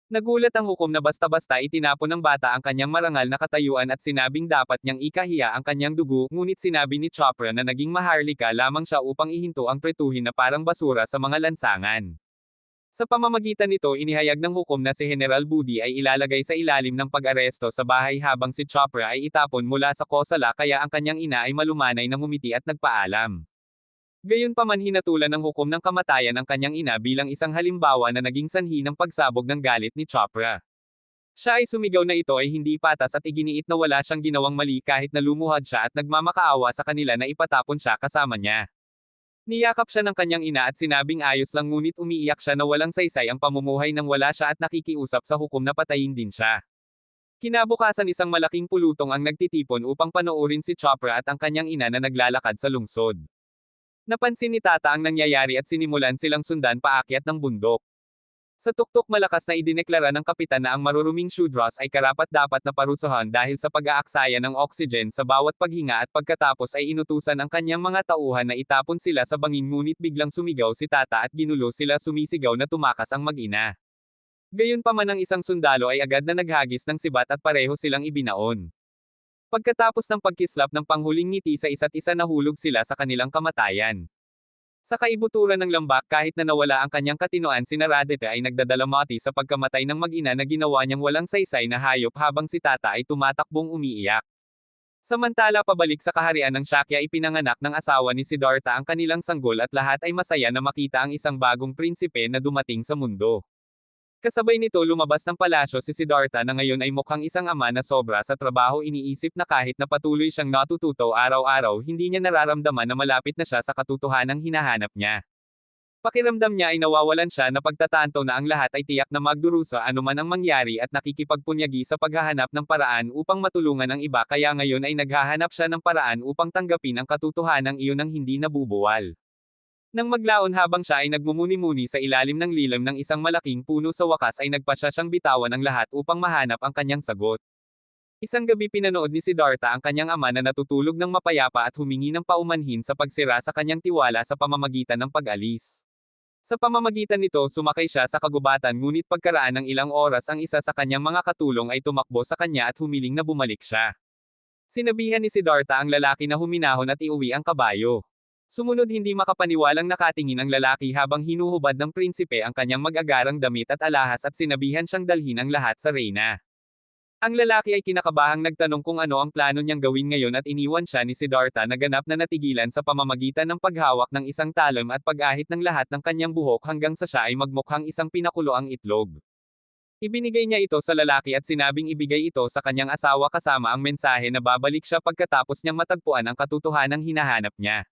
Nagulat ang hukom na basta-basta itinapon ng bata ang kanyang marangal na katayuan at sinabing dapat niyang ikahiya ang kanyang dugo ngunit sinabi ni Chopra na naging maharlika lamang siya upang ihinto ang pretuhin na parang basura sa mga lansangan. Sa pamamagitan nito inihayag ng hukom na si General Budi ay ilalagay sa ilalim ng pag-aresto sa bahay habang si Chopra ay itapon mula sa kosala kaya ang kanyang ina ay malumanay na ngumiti at nagpaalam. Gayunpaman hinatulan ng hukom ng kamatayan ang kanyang ina bilang isang halimbawa na naging sanhi ng pagsabog ng galit ni Chopra. Siya ay sumigaw na ito ay hindi patas at iginiit na wala siyang ginawang mali kahit na lumuhad siya at nagmamakaawa sa kanila na ipatapon siya kasama niya. Niyakap siya ng kanyang ina at sinabing ayos lang ngunit umiiyak siya na walang saysay ang pamumuhay nang wala siya at nakikiusap sa hukom na patayin din siya. Kinabukasan isang malaking pulutong ang nagtitipon upang panoorin si Chopra at ang kanyang ina na naglalakad sa lungsod. Napansin ni Tata ang nangyayari at sinimulan silang sundan paakyat ng bundok. Sa tuktok malakas na idineklara ng kapitan na ang maruruming syudras ay karapat-dapat na parusahan dahil sa pag-aaksaya ng oxygen sa bawat paghinga at pagkatapos ay inutusan ang kanyang mga tauhan na itapon sila sa bangin ngunit biglang sumigaw si Tata at ginulo sila sumisigaw na tumakas ang mag-ina. Gayunpaman ang isang sundalo ay agad na naghagis ng sibat at pareho silang ibinaon. Pagkatapos ng pagkislap ng panghuling ngiti sa isa't isa nahulog sila sa kanilang kamatayan. Sa kaibuturan ng lambak kahit na nawala ang kanyang katinoan si Naradete ay nagdadalamati sa pagkamatay ng mag-ina na ginawa niyang walang saysay na hayop habang si Tata ay tumatakbong umiiyak. Samantala pabalik sa kaharian ng Shakya ipinanganak ng asawa ni Siddhartha ang kanilang sanggol at lahat ay masaya na makita ang isang bagong prinsipe na dumating sa mundo. Kasabay nito lumabas ng palasyo si Siddhartha na ngayon ay mukhang isang ama na sobra sa trabaho iniisip na kahit na patuloy siyang natututo araw-araw hindi niya nararamdaman na malapit na siya sa katotohanang hinahanap niya. Pakiramdam niya ay nawawalan siya na pagtatanto na ang lahat ay tiyak na magdurusa anuman ang mangyari at nakikipagpunyagi sa paghahanap ng paraan upang matulungan ang iba kaya ngayon ay naghahanap siya ng paraan upang tanggapin ang katotohanang iyon ng hindi nabubuwal. Nang maglaon habang siya ay nagmumuni-muni sa ilalim ng lilim ng isang malaking puno sa wakas ay nagpasya siyang bitawan ang lahat upang mahanap ang kanyang sagot. Isang gabi pinanood ni Siddhartha ang kanyang ama na natutulog ng mapayapa at humingi ng paumanhin sa pagsira sa kanyang tiwala sa pamamagitan ng pag-alis. Sa pamamagitan nito sumakay siya sa kagubatan ngunit pagkaraan ng ilang oras ang isa sa kanyang mga katulong ay tumakbo sa kanya at humiling na bumalik siya. Sinabihan ni Siddhartha ang lalaki na huminahon at iuwi ang kabayo. Sumunod hindi makapaniwalang nakatingin ang lalaki habang hinuhubad ng prinsipe ang kanyang mag-agarang damit at alahas at sinabihan siyang dalhin ang lahat sa reyna. Ang lalaki ay kinakabahang nagtanong kung ano ang plano niyang gawin ngayon at iniwan siya ni Siddhartha na ganap na natigilan sa pamamagitan ng paghawak ng isang talon at pag-ahit ng lahat ng kanyang buhok hanggang sa siya ay magmukhang isang pinakuloang itlog. Ibinigay niya ito sa lalaki at sinabing ibigay ito sa kanyang asawa kasama ang mensahe na babalik siya pagkatapos niyang matagpuan ang katotohanang hinahanap niya.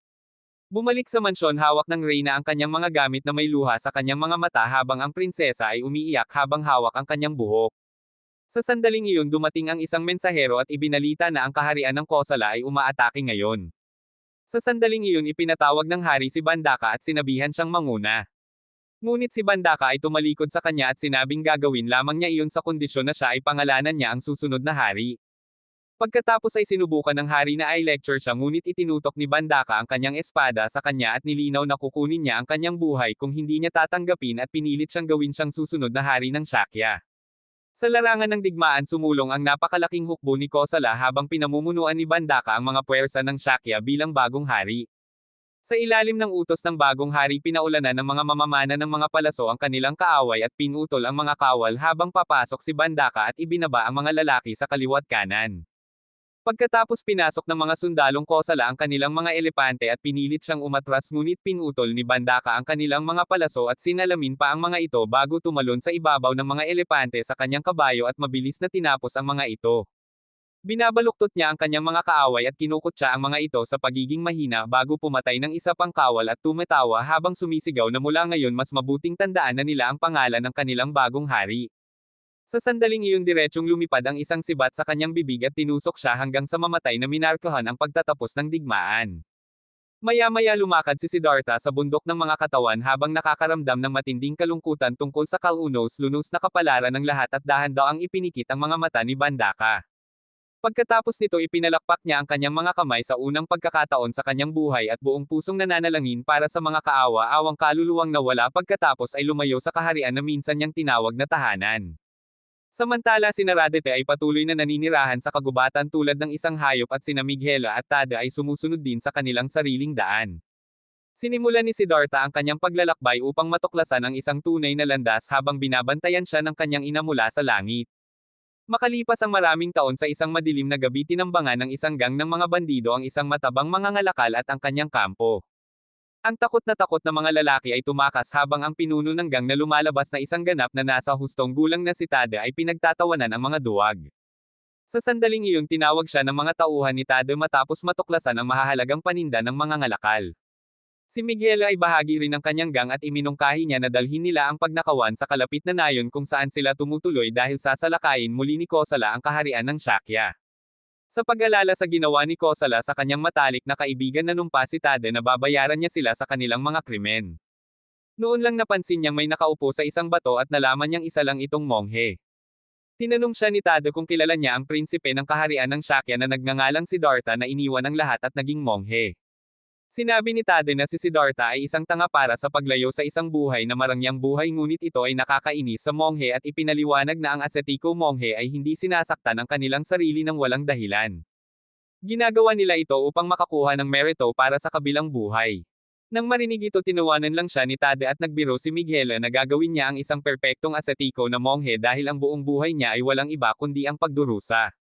Bumalik sa mansyon hawak ng reyna ang kanyang mga gamit na may luha sa kanyang mga mata habang ang prinsesa ay umiiyak habang hawak ang kanyang buhok. Sa sandaling iyon dumating ang isang mensahero at ibinalita na ang kaharian ng Kosala ay umaatake ngayon. Sa sandaling iyon ipinatawag ng hari si Bandaka at sinabihan siyang manguna. Ngunit si Bandaka ay tumalikod sa kanya at sinabing gagawin lamang niya iyon sa kondisyon na siya ay pangalanan niya ang susunod na hari. Pagkatapos ay sinubukan ng hari na i-lecture siya ngunit itinutok ni Bandaka ang kanyang espada sa kanya at nilinaw na kukunin niya ang kanyang buhay kung hindi niya tatanggapin at pinilit siyang gawin siyang susunod na hari ng Shakya. Sa larangan ng digmaan sumulong ang napakalaking hukbo ni Kosala habang pinamumunuan ni Bandaka ang mga puwersa ng Shakya bilang bagong hari. Sa ilalim ng utos ng bagong hari pinaulanan ng mga mamamana ng mga palaso ang kanilang kaaway at pinutol ang mga kawal habang papasok si Bandaka at ibinaba ang mga lalaki sa kaliwat kanan. Pagkatapos pinasok ng mga sundalong Kosala ang kanilang mga elepante at pinilit siyang umatras ngunit pinutol ni Bandaka ang kanilang mga palaso at sinalamin pa ang mga ito bago tumalon sa ibabaw ng mga elepante sa kanyang kabayo at mabilis na tinapos ang mga ito. Binabaluktot niya ang kanyang mga kaaway at kinukutya ang mga ito sa pagiging mahina bago pumatay ng isa pang kawal at tumatawa habang sumisigaw na mula ngayon mas mabuting tandaan na nila ang pangalan ng kanilang bagong hari. Sa sandaling iyon diretsong lumipad ang isang sibat sa kanyang bibig at tinusok siya hanggang sa mamatay na minarkahan ang pagtatapos ng digmaan. Maya-maya lumakad si Siddhartha sa bundok ng mga katawan habang nakakaramdam ng matinding kalungkutan tungkol sa kalunos-lunos na kapalaran ng lahat at dahan-daang ipinikit ang mga mata ni Bandaka. Pagkatapos nito ipinalakpak niya ang kanyang mga kamay sa unang pagkakataon sa kanyang buhay at buong pusong nananalangin para sa mga kaawa-awang kaluluwang nawala pagkatapos ay lumayo sa kaharian na minsan niyang tinawag na tahanan. Samantala si Naradete ay patuloy na naninirahan sa kagubatan tulad ng isang hayop at sina Mighela at Tada ay sumusunod din sa kanilang sariling daan. Sinimulan ni Siddhartha ang kanyang paglalakbay upang matuklasan ang isang tunay na landas habang binabantayan siya ng kanyang ina mula sa langit. Makalipas ang maraming taon sa isang madilim na gabi tinambangan ng isang gang ng mga bandido ang isang matabang mangangalakal at ang kanyang kampo. Ang takot na mga lalaki ay tumakas habang ang pinuno ng gang na lumalabas na isang ganap na nasa hustong gulang na si Tada ay pinagtatawanan ang mga duwag. Sa sandaling iyon tinawag siya ng mga tauhan ni Tada matapos matuklasan ang mahahalagang paninda ng mga ngalakal. Si Miguel ay bahagi rin ng kanyang gang at iminungkahi niya na dalhin nila ang pagnakawan sa kalapit na nayon kung saan sila tumutuloy dahil sasalakayin muli ni Kosala ang kaharian ng Shakya. Sa pag-alala sa ginawa ni Kosala sa kanyang matalik na kaibigan nanumpa si Tada na babayaran niya sila sa kanilang mga krimen. Noon lang napansin niyang may nakaupo sa isang bato at nalaman niyang isa lang itong monghe. Tinanong siya ni Tada kung kilala niya ang prinsipe ng kaharian ng Shakya na nagngangalang Siddhartha na iniwan ang lahat at naging monghe. Sinabi ni Tada na si Siddhartha ay isang tanga para sa paglayo sa isang buhay na marangyang buhay ngunit ito ay nakakainis sa monghe at ipinaliwanag na ang ascetico monghe ay hindi sinasaktan ang kanilang sarili ng walang dahilan. Ginagawa nila ito upang makakuha ng merito para sa kabilang buhay. Nang marinig ito tinawanan lang siya ni Tada at nagbiro si Miguel na gagawin niya ang isang perpektong ascetico na monghe dahil ang buong buhay niya ay walang iba kundi ang pagdurusa.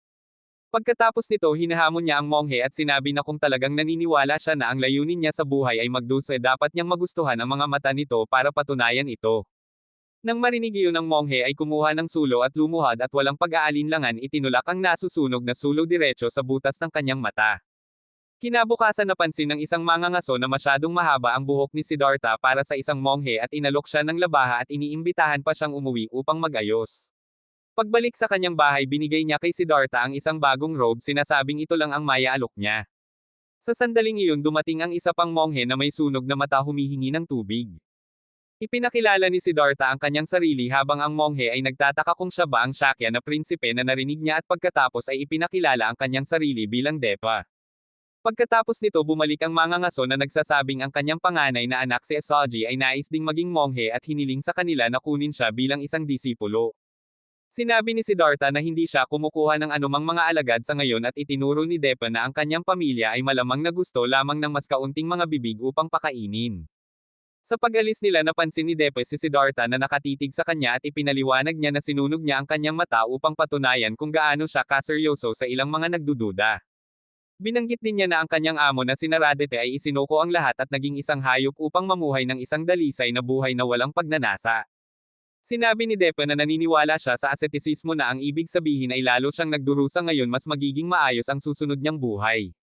Pagkatapos nito hinahamon niya ang monghe at sinabi na kung talagang naniniwala siya na ang layunin niya sa buhay ay magdusa dapat niyang magustuhan ang mga mata nito para patunayan ito. Nang marinig iyon ng monghe ay kumuha ng sulo at lumuhad at walang pag-aalinlangan itinulak ang nasusunog na sulo diretso sa butas ng kanyang mata. Kinabukasan napansin ng isang mangangaso na masyadong mahaba ang buhok ni Siddhartha para sa isang monghe at inalok siya ng labaha at iniimbitahan pa siyang umuwi upang mag-ayos. Pagbalik sa kanyang bahay binigay niya kay Siddhartha ang isang bagong robe sinasabing ito lang ang maya-alok niya. Sa sandaling iyon dumating ang isa pang monghe na may sunog na mata humihingi ng tubig. Ipinakilala ni Siddhartha ang kanyang sarili habang ang monghe ay nagtataka kung siya ba ang Shakya na prinsipe na narinig niya at pagkatapos ay ipinakilala ang kanyang sarili bilang Depa. Pagkatapos nito bumalik ang mangangaso na nagsasabing ang kanyang panganay na anak si Esaji ay nais ding maging monghe at hiniling sa kanila na kunin siya bilang isang disipulo. Sinabi ni Siddhartha na hindi siya kumukuha ng anumang mga alagad sa ngayon at itinuro ni Depa na ang kanyang pamilya ay malamang na gusto lamang ng mas kaunting mga bibig upang pakainin. Sa pag-alis nila napansin ni Depa si Siddhartha na nakatitig sa kanya at ipinaliwanag niya na sinunog niya ang kanyang mata upang patunayan kung gaano siya kaseryoso sa ilang mga nagdududa. Binanggit din niya na ang kanyang amo na si Naradete ay isinuko ang lahat at naging isang hayop upang mamuhay ng isang dalisay na buhay na walang pagnanasa. Sinabi ni Depa na naniniwala siya sa ascetisismo na ang ibig sabihin ay lalo siyang nagdurusa ngayon mas magiging maayos ang susunod niyang buhay.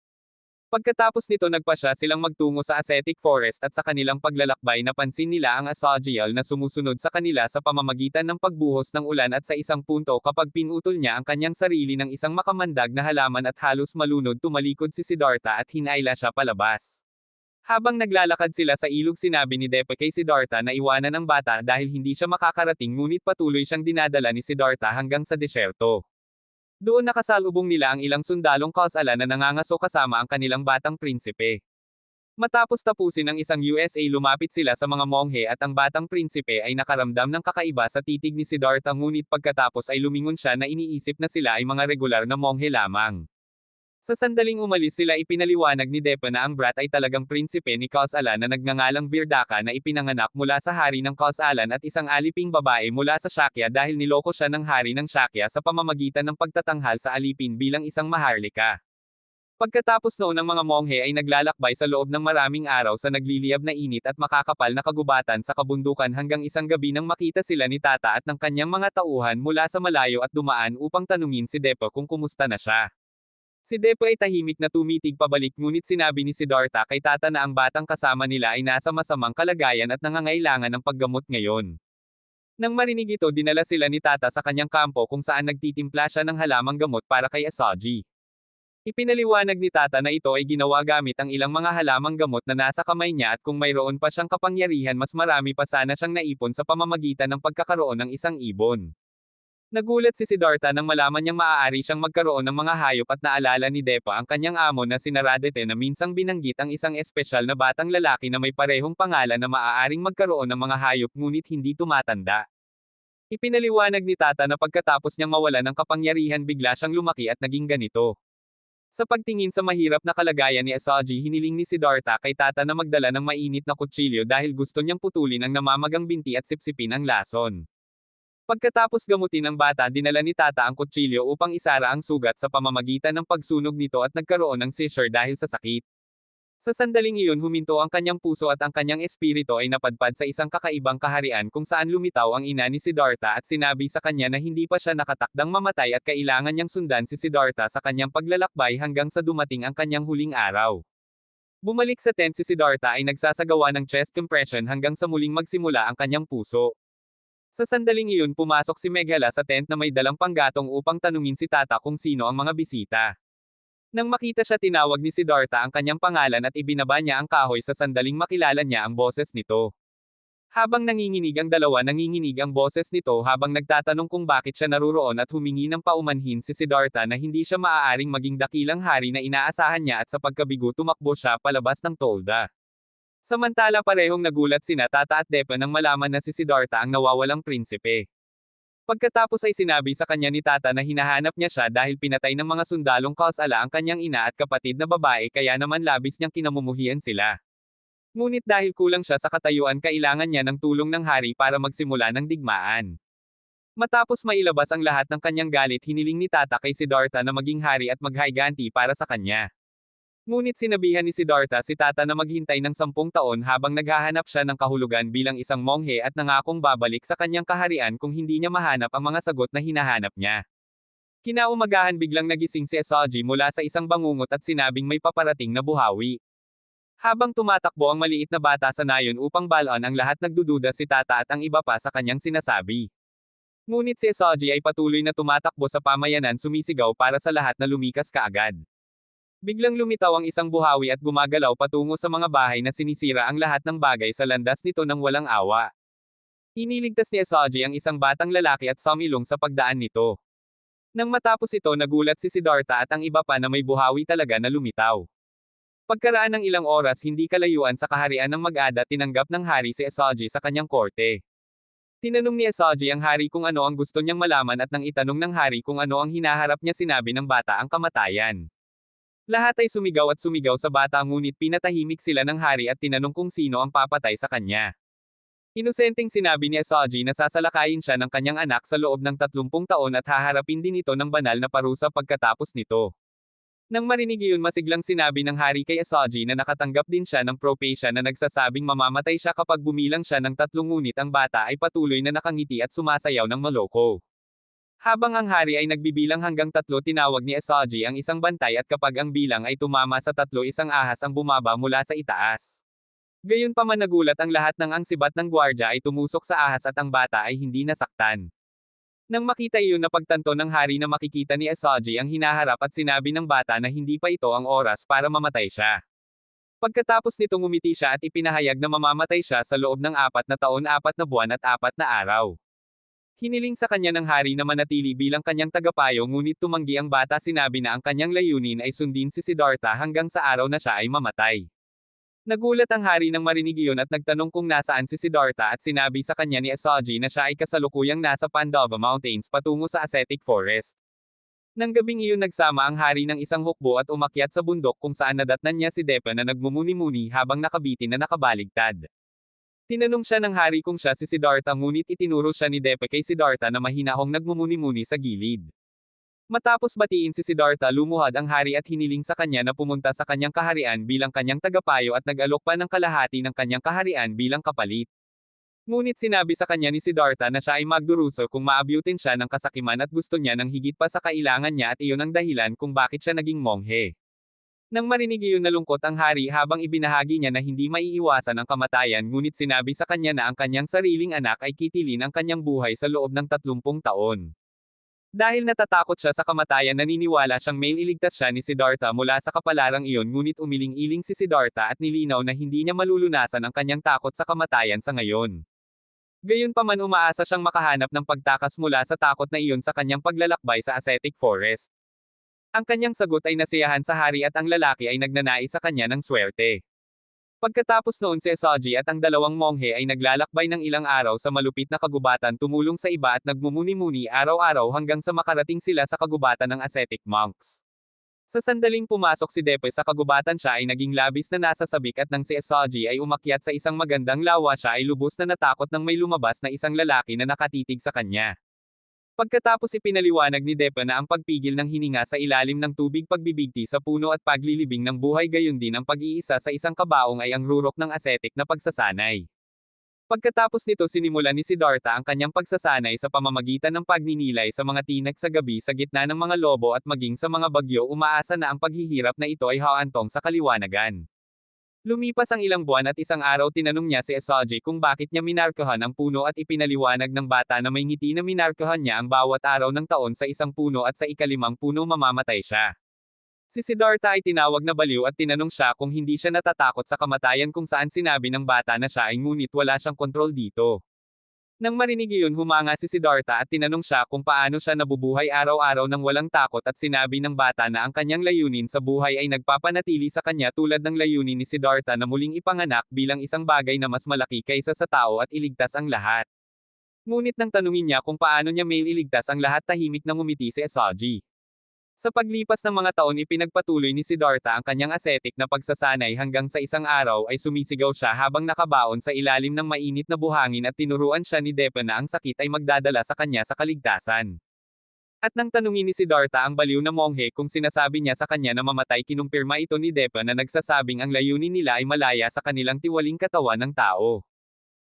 Pagkatapos nito nagpasya silang magtungo sa ascetic forest at sa kanilang paglalakbay napansin nila ang Asagiel na sumusunod sa kanila sa pamamagitan ng pagbuhos ng ulan at sa isang punto kapag pinutol niya ang kanyang sarili ng isang makamandag na halaman at halos malunod tumalikod si Siddhartha at hinayla siya palabas. Habang naglalakad sila sa ilog sinabi ni Depa kay Siddhartha na iwanan ang bata dahil hindi siya makakarating ngunit patuloy siyang dinadala ni Siddhartha hanggang sa desyerto. Doon nakasalubong nila ang ilang sundalong Kosala na nangangaso kasama ang kanilang batang prinsipe. Matapos tapusin ang isang USA lumapit sila sa mga monghe at ang batang prinsipe ay nakaramdam ng kakaiba sa titig ni Siddhartha ngunit pagkatapos ay lumingon siya na iniisip na sila ay mga regular na monghe lamang. Sa sandaling umalis sila ipinaliwanag ni Depa na ang brat ay talagang prinsipe ni Kosala na nagngangalang Virdaka na ipinanganak mula sa hari ng Kosalan at isang aliping babae mula sa Shakya dahil niloko siya ng hari ng Shakya sa pamamagitan ng pagtatanghal sa alipin bilang isang maharlika. Pagkatapos noon ang mga monghe ay naglalakbay sa loob ng maraming araw sa nagliliyab na init at makakapal na kagubatan sa kabundukan hanggang isang gabi nang makita sila ni Tata at ng kanyang mga tauhan mula sa malayo at dumaan upang tanungin si Depo kung kumusta na siya. Si Depo ay tahimik na tumitig pabalik ngunit sinabi ni Siddhartha kay Tata na ang batang kasama nila ay nasa masamang kalagayan at nangangailangan ng paggamot ngayon. Nang marinig ito dinala sila ni Tata sa kanyang kampo kung saan nagtitimpla siya ng halamang gamot para kay Asaji. Ipinaliwanag ni Tata na ito ay ginawa gamit ang ilang mga halamang gamot na nasa kamay niya at kung mayroon pa siyang kapangyarihan mas marami pa sana siyang naipon sa pamamagitan ng pagkakaroon ng isang ibon. Nagulat si Siddhartha nang malaman niyang maaari siyang magkaroon ng mga hayop at naalala ni Depa ang kanyang amo na si Naradete na minsang binanggit ang isang espesyal na batang lalaki na may parehong pangalan na maaaring magkaroon ng mga hayop ngunit hindi tumatanda. Ipinaliwanag ni Tata na pagkatapos niyang mawalan ng kapangyarihan bigla siyang lumaki at naging ganito. Sa pagtingin sa mahirap na kalagayan ni Asaji hiniling ni Siddhartha kay Tata na magdala ng mainit na kutsilyo dahil gusto niyang putulin ang namamagang binti at sipsipin ang lason. Pagkatapos gamutin ang bata dinala ni Tata ang kutsilyo upang isara ang sugat sa pamamagitan ng pagsunog nito at nagkaroon ng seizure dahil sa sakit. Sa sandaling iyon huminto ang kanyang puso at ang kanyang espiritu ay napadpad sa isang kakaibang kaharian kung saan lumitaw ang ina ni Siddhartha at sinabi sa kanya na hindi pa siya nakatakdang mamatay at kailangan niyang sundan si Siddhartha sa kanyang paglalakbay hanggang sa dumating ang kanyang huling araw. Bumalik sa tent si Siddhartha ay nagsasagawa ng chest compression hanggang sa muling magsimula ang kanyang puso. Sa sandaling iyon pumasok si Meghala sa tent na may dalang panggatong upang tanungin si Tata kung sino ang mga bisita. Nang makita siya tinawag ni Siddhartha ang kanyang pangalan at ibinaba niya ang kahoy sa sandaling makilala niya ang boses nito. Habang nanginginig ang dalawa nanginginig ang boses nito habang nagtatanong kung bakit siya naruroon at humingi ng paumanhin si Siddhartha na hindi siya maaaring maging dakilang hari na inaasahan niya at sa pagkabigo tumakbo siya palabas ng tolda. Samantala parehong nagulat sina Tata at Depa nang malaman na si Siddhartha ang nawawalang prinsipe. Pagkatapos ay sinabi sa kanya ni Tata na hinahanap niya siya dahil pinatay ng mga sundalong Kausala ang kanyang ina at kapatid na babae kaya naman labis niyang kinamumuhian sila. Ngunit dahil kulang siya sa katayuan kailangan niya ng tulong ng hari para magsimula ng digmaan. Matapos mailabas ang lahat ng kanyang galit hiniling ni Tata kay Siddhartha na maging hari at maghayganti para sa kanya. Ngunit sinabihan ni Siddhartha si Tata na maghintay ng 10 taon habang naghahanap siya ng kahulugan bilang isang monghe at nangakong babalik sa kanyang kaharian kung hindi niya mahanap ang mga sagot na hinahanap niya. Kinaumagahan biglang nagising si Asaji mula sa isang bangungot at sinabing may paparating na buhawi. Habang tumatakbo ang maliit na bata sa nayon upang balon ang lahat nagdududa si Tata at ang iba pa sa kanyang sinasabi. Ngunit si Asaji ay patuloy na tumatakbo sa pamayanan sumisigaw para sa lahat na lumikas kaagad. Biglang lumitaw ang isang buhawi at gumagalaw patungo sa mga bahay na sinisira ang lahat ng bagay sa landas nito nang walang awa. Iniligtas ni Asaji ang isang batang lalaki at sumilong sa pagdaan nito. Nang matapos ito nagulat si Siddhartha at ang iba pa na may buhawi talaga na lumitaw. Pagkaraan ng ilang oras hindi kalayuan sa kaharian ng Mag-ada tinanggap ng hari si Asaji sa kanyang korte. Tinanong ni Asaji ang hari kung ano ang gusto niyang malaman at nang itanong ng hari kung ano ang hinaharap niya sinabi ng bata ang kamatayan. Lahat ay sumigaw at sumigaw sa bata ngunit pinatahimik sila ng hari at tinanong kung sino ang papatay sa kanya. Inosenteng sinabi ni Asaji na sasalakayin siya ng kanyang anak sa loob ng 30 taon at haharapin din ito ng banal na parusa pagkatapos nito. Nang marinig iyon masiglang sinabi ng hari kay Asaji na nakatanggap din siya ng propesya na nagsasabing mamamatay siya kapag bumilang siya ng 3 ngunit ang bata ay patuloy na nakangiti at sumasayaw ng maloko. Habang ang hari ay nagbibilang hanggang 3 tinawag ni Asaji ang isang bantay at kapag ang bilang ay tumama sa 3 isang ahas ang bumaba mula sa itaas. Gayunpaman nagulat ang lahat ng ang sibat ng gwardya ay tumusok sa ahas at ang bata ay hindi nasaktan. Nang makita iyon napagtanto ng hari na makikita ni Asaji ang hinaharap at sinabi ng bata na hindi pa ito ang oras para mamatay siya. Pagkatapos nito ngumiti siya at ipinahayag na mamamatay siya sa loob ng 4 na taon 4 na buwan at 4 na araw. Hiniling sa kanya ng hari na manatili bilang kanyang tagapayo ngunit tumanggi ang bata sinabi na ang kanyang layunin ay sundin si Siddhartha hanggang sa araw na siya ay mamatay. Nagulat ang hari nang marinig iyon at nagtanong kung nasaan si Siddhartha at sinabi sa kanya ni Asaji na siya ay kasalukuyang nasa Pandava Mountains patungo sa ascetic forest. Nang gabing iyon nagsama ang hari ng isang hukbo at umakyat sa bundok kung saan nadatnan niya si Depa na nagmumuni-muni habang nakabitin na nakabaligtad. Tinanong siya ng hari kung siya si Siddhartha ngunit itinuro siya ni Depa kay Siddhartha na mahinahong nagmumuni-muni sa gilid. Matapos batiin si Siddhartha lumuhad ang hari at hiniling sa kanya na pumunta sa kanyang kaharian bilang kanyang tagapayo at nag-alok pa ng kalahati ng kanyang kaharian bilang kapalit. Ngunit sinabi sa kanya ni Siddhartha na siya ay magduruso kung maabyutin siya ng kasakiman at gusto niya ng higit pa sa kailangan niya at iyon ang dahilan kung bakit siya naging monghe. Nang marinig iyon nalungkot ang hari habang ibinahagi niya na hindi maiiwasan ang kamatayan ngunit sinabi sa kanya na ang kanyang sariling anak ay kitilin ang kanyang buhay sa loob ng 30 taon. Dahil natatakot siya sa kamatayan naniniwala siyang may iligtas siya ni Siddhartha mula sa kapalarang iyon ngunit umiling-iling si Siddhartha at nilinaw na hindi niya malulunasan ang kanyang takot sa kamatayan sa ngayon. Gayunpaman umaasa siyang makahanap ng pagtakas mula sa takot na iyon sa kanyang paglalakbay sa ascetic forest. Ang kanyang sagot ay nasiyahan sa hari at ang lalaki ay nagnanais sa kanya ng swerte. Pagkatapos noon si Esaji at ang dalawang monghe ay naglalakbay ng ilang araw sa malupit na kagubatan tumulong sa iba at nagmumuni-muni araw-araw hanggang sa makarating sila sa kagubatan ng ascetic monks. Sa sandaling pumasok si Depe sa kagubatan siya ay naging labis na nasasabik at nang si Esaji ay umakyat sa isang magandang lawa siya ay lubos na natakot nang may lumabas na isang lalaki na nakatitig sa kanya. Pagkatapos ipinaliwanag ni Depa na ang pagpigil ng hininga sa ilalim ng tubig pagbibigti sa puno at paglilibing ng buhay gayon din ang pag-iisa sa isang kabaong ay ang rurok ng ascetic na pagsasanay. Pagkatapos nito sinimulan ni Siddhartha ang kanyang pagsasanay sa pamamagitan ng pagninilay sa mga tinag sa gabi sa gitna ng mga lobo at maging sa mga bagyo umaasa na ang paghihirap na ito ay haantong sa kaliwanagan. Lumipas ang ilang buwan at isang araw tinanong niya si Esaji kung bakit niya minarkahan ang puno at ipinaliwanag ng bata na may ngiti na minarkahan niya ang bawat araw ng taon sa isang puno at sa ikalimang puno mamamatay siya. Si Siddhartha ay tinawag na baliw at tinanong siya kung hindi siya natatakot sa kamatayan kung saan sinabi ng bata na siya ay ngunit wala siyang kontrol dito. Nang marinig iyon humanga si Siddhartha at tinanong siya kung paano siya nabubuhay araw-araw ng walang takot at sinabi ng bata na ang kanyang layunin sa buhay ay nagpapanatili sa kanya tulad ng layunin ni Siddhartha na muling ipanganak bilang isang bagay na mas malaki kaysa sa tao at iligtas ang lahat. Ngunit nang tanungin niya kung paano niya may iligtas ang lahat tahimik na ngumiti si Esaji. Sa paglipas ng mga taon ipinagpatuloy ni Siddhartha ang kanyang ascetic na pagsasanay hanggang sa isang araw ay sumisigaw siya habang nakabaon sa ilalim ng mainit na buhangin at tinuruan siya ni Depa na ang sakit ay magdadala sa kanya sa kaligtasan. At nang tanungin ni Siddhartha ang baliw na monghe kung sinasabi niya sa kanya na mamatay kinumpirma ito ni Depa na nagsasabing ang layunin nila ay malaya sa kanilang tiwaling katawan ng tao.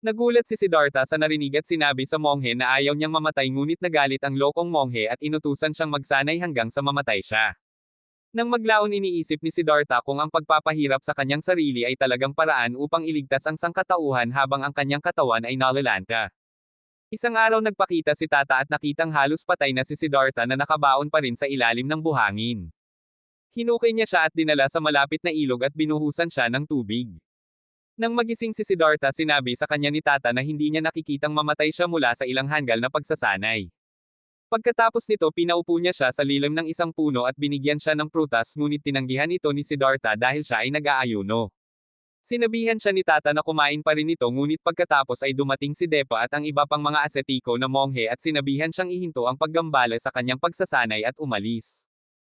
Nagulat si Siddhartha sa narinig at sinabi sa monghe na ayaw niyang mamatay ngunit nagalit ang lokong monghe at inutusan siyang magsanay hanggang sa mamatay siya. Nang maglaon iniisip ni Siddhartha kung ang pagpapahirap sa kanyang sarili ay talagang paraan upang iligtas ang sangkatauhan habang ang kanyang katawan ay nalalanta. Isang araw nagpakita si Tata at nakitang halos patay na si Siddhartha na nakabaon pa rin sa ilalim ng buhangin. Hinukay niya siya at dinala sa malapit na ilog at binuhusan siya ng tubig. Nang magising si Siddhartha sinabi sa kanya ni Tata na hindi niya nakikitang mamatay siya mula sa ilang hanggal na pagsasanay. Pagkatapos nito pinaupo niya siya sa lilim ng isang puno at binigyan siya ng prutas ngunit tinanggihan ito ni Siddhartha dahil siya ay nag-aayuno. Sinabihan siya ni Tata na kumain pa rin ito ngunit pagkatapos ay dumating si Depa at ang iba pang mga asetiko na monghe at sinabihan siyang ihinto ang paggambala sa kanyang pagsasanay at umalis.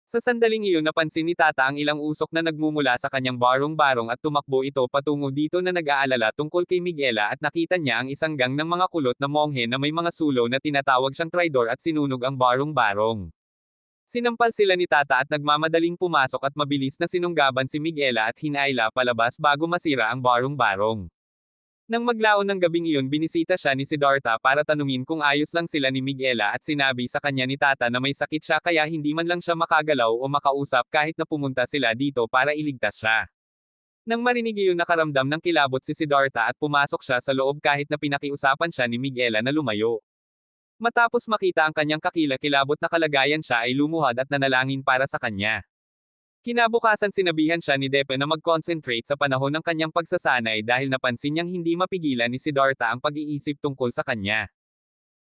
Sa sandaling iyon napansin ni Tata ang ilang usok na nagmumula sa kanyang barong-barong at tumakbo ito patungo dito na nag-aalala tungkol kay Miguela at nakita niya ang isang gang ng mga kulot na monghe na may mga sulo na tinatawag siyang traidor at sinunog ang barong-barong. Sinampal sila ni Tata at nagmamadaling pumasok at mabilis na sinunggaban si Miguela at hinaila palabas bago masira ang barong-barong. Nang maglaon ng gabing iyon binisita siya ni Siddhartha para tanungin kung ayos lang sila ni Miguela at sinabi sa kanya ni Tata na may sakit siya kaya hindi man lang siya makagalaw o makausap kahit na pumunta sila dito para iligtas siya. Nang marinig iyon nakaramdam ng kilabot si Siddhartha at pumasok siya sa loob kahit na pinakiusapan siya ni Miguela na lumayo. Matapos makita ang kanyang kakilakilabot na kalagayan siya ay lumuhad at nanalangin para sa kanya. Kinabukasan sinabihan siya ni Depa na mag-concentrate sa panahon ng kanyang pagsasanay dahil napansin niyang hindi mapigilan ni Siddhartha ang pag-iisip tungkol sa kanya.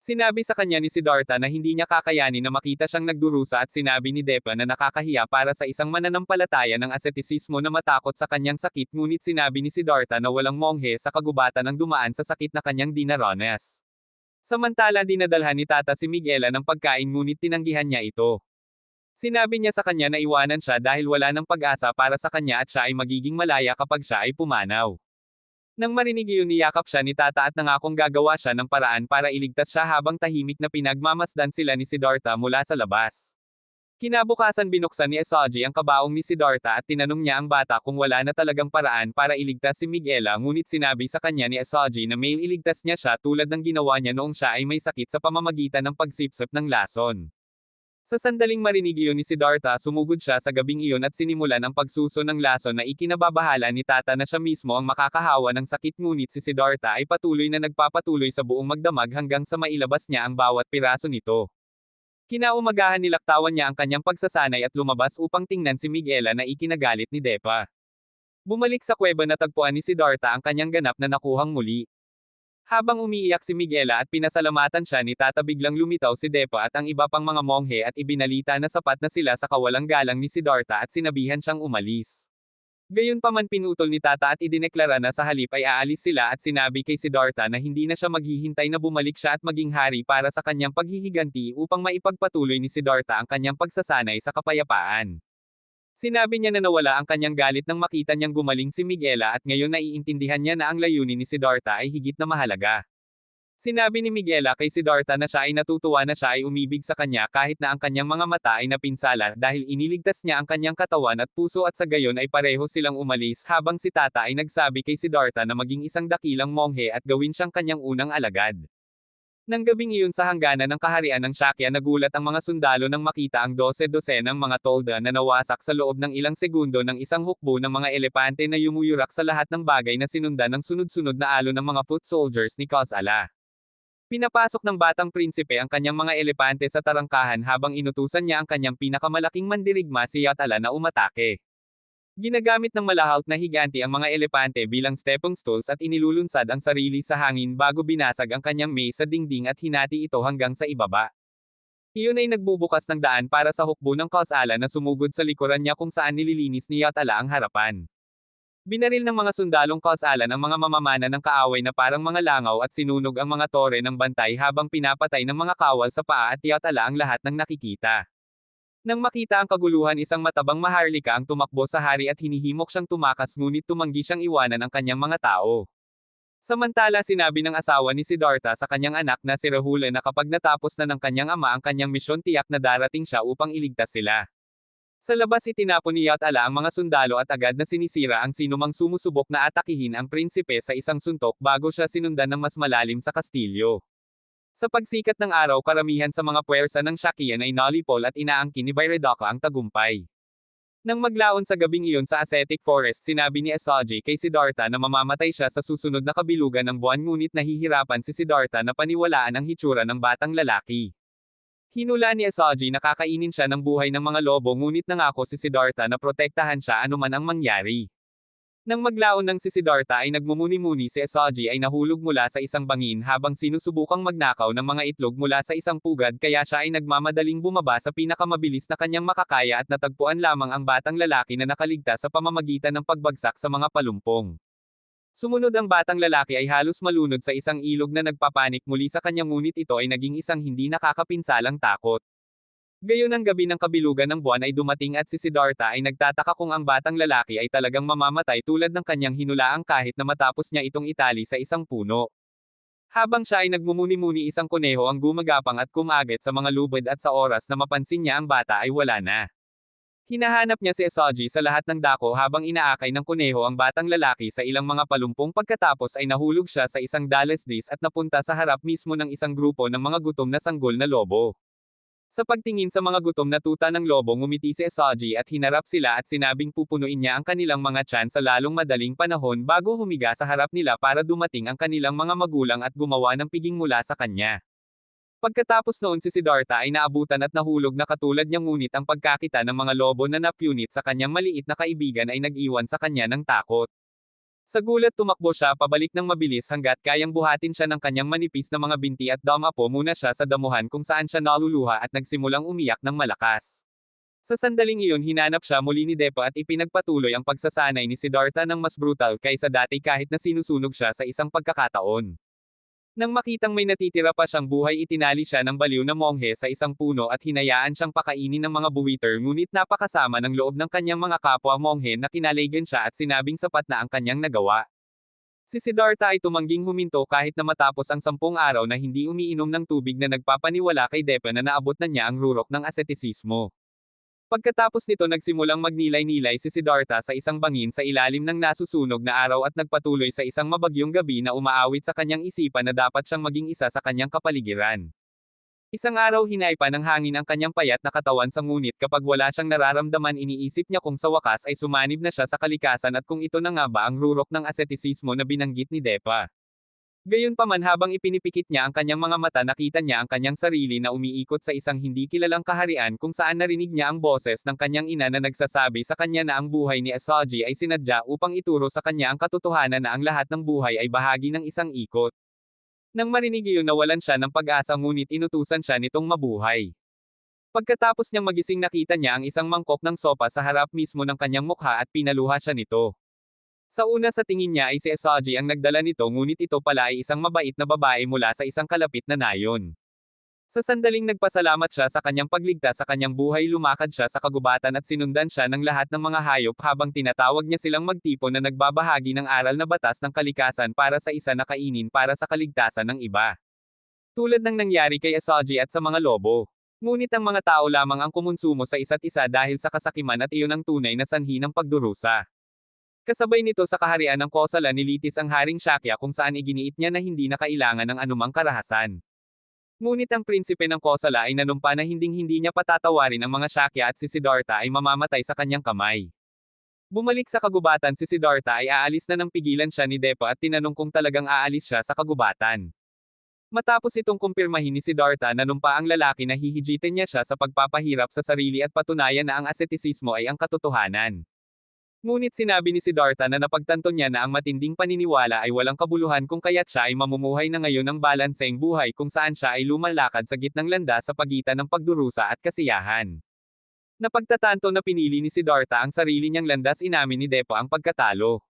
Sinabi sa kanya ni Siddhartha na hindi niya kakayanin na makita siyang nagdurusa at sinabi ni Depa na nakakahiya para sa isang mananampalataya ng ascetisismo na matakot sa kanyang sakit ngunit sinabi ni Siddhartha na walang monghe sa kagubatan ang dumaan sa sakit na kanyang dinaranas. Samantala dinadalhan ni Tata si Miguela ng pagkain ngunit tinanggihan niya ito. Sinabi niya sa kanya na iwanan siya dahil wala ng pag-asa para sa kanya at siya ay magiging malaya kapag siya ay pumanaw. Nang marinig iyon niyakap siya ni Tata at nangakong gagawa siya ng paraan para iligtas siya habang tahimik na pinagmamasdan sila ni Siddhartha mula sa labas. Kinabukasan binuksan ni Esoji ang kabaong ni Siddhartha at tinanong niya ang bata kung wala na talagang paraan para iligtas si Miguela, ngunit sinabi sa kanya ni Esoji na may iligtas niya siya tulad ng ginawa niya noong siya ay may sakit sa pamamagitan ng pagsipsip ng lason. Sa sandaling marinig iyon ni Siddhartha, sumugod siya sa gabing iyon at sinimulan ang pagsuso ng lason na ikinababahala ni Tata na siya mismo ang makakahawa ng sakit, ngunit si Siddhartha ay patuloy na nagpapatuloy sa buong magdamag hanggang sa mailabas niya ang bawat piraso nito. Kinaumagahan nilaktawan niya ang kanyang pagsasanay at lumabas upang tingnan si Miguela na ikinagalit ni Depa. Bumalik sa kuweba na tagpuan ni Siddhartha ang kanyang ganap na nakuhang muli. Habang umiiyak si Miguela at pinasalamatan siya ni Tata, biglang lumitaw si Depa at ang iba pang mga monghe at ibinalita na sapat na sila sa kawalang galang ni Siddhartha at sinabihan siyang umalis. Gayunpaman pinutol ni Tata at idineklara na sa halip ay aalis sila at sinabi kay Siddhartha na hindi na siya maghihintay na bumalik siya at maging hari para sa kanyang paghihiganti upang maipagpatuloy ni Siddhartha ang kanyang pagsasanay sa kapayapaan. Sinabi niya na nawala ang kanyang galit nang makita niyang gumaling si Miguela at ngayon naiintindihan niya na ang layunin ni Siddhartha ay higit na mahalaga. Sinabi ni Miguela kay Siddhartha na siya ay natutuwa na siya ay umibig sa kanya kahit na ang kanyang mga mata ay napinsala dahil iniligtas niya ang kanyang katawan at puso, at sa gayon ay pareho silang umalis, habang si Tata ay nagsabi kay Siddhartha na maging isang dakilang monghe at gawin siyang kanyang unang alagad. Nang gabing iyon sa hangganan ng kaharian ng Shakya, nagulat ang mga sundalo nang makita ang 12-dosenang mga tolda na nawasak sa loob ng ilang segundo ng isang hukbo ng mga elepante na yumuyurak sa lahat ng bagay na sinundan ng sunod-sunod na alon ng mga foot soldiers ni Kosala. Pinapasok ng batang prinsipe ang kanyang mga elepante sa tarangkahan habang inutusan niya ang kanyang pinakamalaking mandirigma si Yatala na umatake. Ginagamit ng malahalt na higanti ang mga elepante bilang stepping stools at inilulunsad ang sarili sa hangin bago binasag ang kanyang mace sa dingding at hinati ito hanggang sa ibaba. Iyon ay nagbubukas ng daan para sa hukbo ng Kosala na sumugod sa likuran niya kung saan nililinis ni Yatala ang harapan. Binaril ng mga sundalong Kosala ang mga mamamana ng kaaway na parang mga langaw at sinunog ang mga tore ng bantay habang pinapatay ng mga kawal sa paa at Yatala ang lahat ng nakikita. Nang makita ang kaguluhan, isang matabang maharlika ang tumakbo sa hari at hinihimok siyang tumakas, ngunit tumanggi siyang iwanan ang kanyang mga tao. Samantala, sinabi ng asawa ni Siddhartha sa kanyang anak na si Rahula na kapag natapos na ng kanyang ama ang kanyang misyon, tiyak na darating siya upang iligtas sila. Sa labas, itinapon ni Yatala ang mga sundalo at agad na sinisira ang sinumang sumusubok na atakihin ang prinsipe sa isang suntok bago siya sinundan ng mas malalim sa kastilyo. Sa pagsikat ng araw, karamihan sa mga puwersa ng Shakyan ay nalipol at inaangkin ni Vairadhaka ang tagumpay. Nang maglaon sa gabing iyon sa ascetic forest, sinabi ni Esoji kay Siddhartha na mamamatay siya sa susunod na kabilugan ng buwan, ngunit nahihirapan si Siddhartha na paniwalaan ang hitsura ng batang lalaki. Hinula ni Esoji na kakainin siya ng buhay ng mga lobo, ngunit nangako si Siddhartha na protektahan siya anuman ang mangyari. Nang maglaon ng si Siddhartha ay nagmumuni-muni, si Esoji ay nahulog mula sa isang bangin habang sinusubukang magnakaw ng mga itlog mula sa isang pugad, kaya siya ay nagmamadaling bumaba sa pinakamabilis na kanyang makakaya at natagpuan lamang ang batang lalaki na nakaligtas sa pamamagitan ng pagbagsak sa mga palumpong. Sumunod, ang batang lalaki ay halos malunod sa isang ilog na nagpapanik muli sa kanya, ngunit ito ay naging isang hindi nakakapinsalang takot. Gayon, ang gabi ng kabilugan ng buwan ay dumating at si Siddhartha ay nagtataka kung ang batang lalaki ay talagang mamamatay tulad ng kanyang hinulaang kahit na matapos niya itong itali sa isang puno. Habang siya ay nagmumuni-muni, isang kuneho ang gumagapang at kumagit sa mga lubid at sa oras na mapansin niya ang bata ay wala na. Hinahanap niya si Esoji sa lahat ng dako habang inaakay ng kuneho ang batang lalaki sa ilang mga palumpong, pagkatapos ay nahulog siya sa isang dalasdis at napunta sa harap mismo ng isang grupo ng mga gutom na sanggol na lobo. Sa pagtingin sa mga gutom na tuta ng lobo, ngumiti si Esoji at hinarap sila at sinabing pupunuin niya ang kanilang mga tiyan sa lalong madaling panahon bago humiga sa harap nila para dumating ang kanilang mga magulang at gumawa ng piging mula sa kanya. Pagkatapos noon, si Siddhartha ay naabutan at nahulog na katulad niya, ngunit ang pagkakita ng mga lobo na napunit sa kanyang maliit na kaibigan ay nag-iwan sa kanya ng takot. Sa gulat, tumakbo siya pabalik ng mabilis hanggat kayang buhatin siya ng kanyang manipis na mga binti at dumapo muna siya sa damuhan kung saan siya naluluha at nagsimulang umiyak ng malakas. Sa sandaling iyon, hinanap siya muli ni Depa at ipinagpatuloy ang pagsasanay ni Siddhartha ng mas brutal kaysa dati kahit na sinusunog siya sa isang pagkakataon. Nang makitang may natitira pa siyang buhay, itinali siya ng baliw na monghe sa isang puno at hinayaan siyang pakainin ng mga buwiter, ngunit napakasama ng loob ng kanyang mga kapwa monghe na kinaligan siya at sinabing sapat na ang kanyang nagawa. Si Siddhartha ay tumangging huminto kahit na matapos ang 10 araw na hindi umiinom ng tubig na nagpapaniwala kay Depa na naabot na niya ang rurok ng ascetisismo. Pagkatapos nito nagsimulang magnilay-nilay si Siddhartha sa isang bangin sa ilalim ng nasusunog na araw at nagpatuloy sa isang mabagyong gabi na umaawit sa kanyang isipan na dapat siyang maging isa sa kanyang kapaligiran. Isang araw hinaypa ng hangin ang kanyang payat na katawan sa ngunit kapag wala siyang nararamdaman iniisip niya kung sa wakas ay sumanib na siya sa kalikasan at kung ito na nga ba ang rurok ng asetisismo na binanggit ni Depa. Gayunpaman habang ipinipikit niya ang kanyang mga mata nakita niya ang kanyang sarili na umiikot sa isang hindi kilalang kaharian kung saan narinig niya ang boses ng kanyang ina na nagsasabi sa kanya na ang buhay ni Asaji ay sinadya upang ituro sa kanya ang katotohanan na ang lahat ng buhay ay bahagi ng isang ikot. Nang marinig iyon nawalan siya ng pag-asa ngunit inutusan siya nitong mabuhay. Pagkatapos niyang magising nakita niya ang isang mangkok ng sopa sa harap mismo ng kanyang mukha at pinaluha siya nito. Sa una sa tingin niya ay si Asaji ang nagdala nito ngunit ito pala ay isang mabait na babae mula sa isang kalapit na nayon. Sa sandaling nagpasalamat siya sa kanyang pagligtas sa kanyang buhay lumakad siya sa kagubatan at sinundan siya ng lahat ng mga hayop habang tinatawag niya silang magtipon na nagbabahagi ng aral na batas ng kalikasan para sa isa na kainin para sa kaligtasan ng iba. Tulad ng nangyari kay Asaji at sa mga lobo. Ngunit ang mga tao lamang ang kumonsumo sa isa't isa dahil sa kasakiman at iyon ang tunay na sanhi ng pagdurusa. Kasabay nito sa kaharian ng Kosala nilitis ang Haring Shakya kung saan iginiit niya na hindi na kailangan ng anumang karahasan. Ngunit ang prinsipe ng Kosala ay nanumpa na hinding-hindi niya patatawarin ang mga Shakya at si Siddhartha ay mamamatay sa kanyang kamay. Bumalik sa kagubatan si Siddhartha ay aalis na nang pigilan siya ni Depa at tinanong kung talagang aalis siya sa kagubatan. Matapos itong kumpirmahin ni Siddhartha nanumpa ang lalaki na hihijitin niya siya sa pagpapahirap sa sarili at patunayan na ang asetisismo ay ang katotohanan. Ngunit sinabi ni Siddhartha na napagtanto niya na ang matinding paniniwala ay walang kabuluhan kung kaya't siya ay mamumuhay na ngayon ng balanseng buhay kung saan siya ay lumalakad sa gitnang landas sa pagitan ng pagdurusa at kasiyahan. Napagtatanto na pinili ni Siddhartha ang sarili niyang landas inamin ni Depa ang pagkatalo.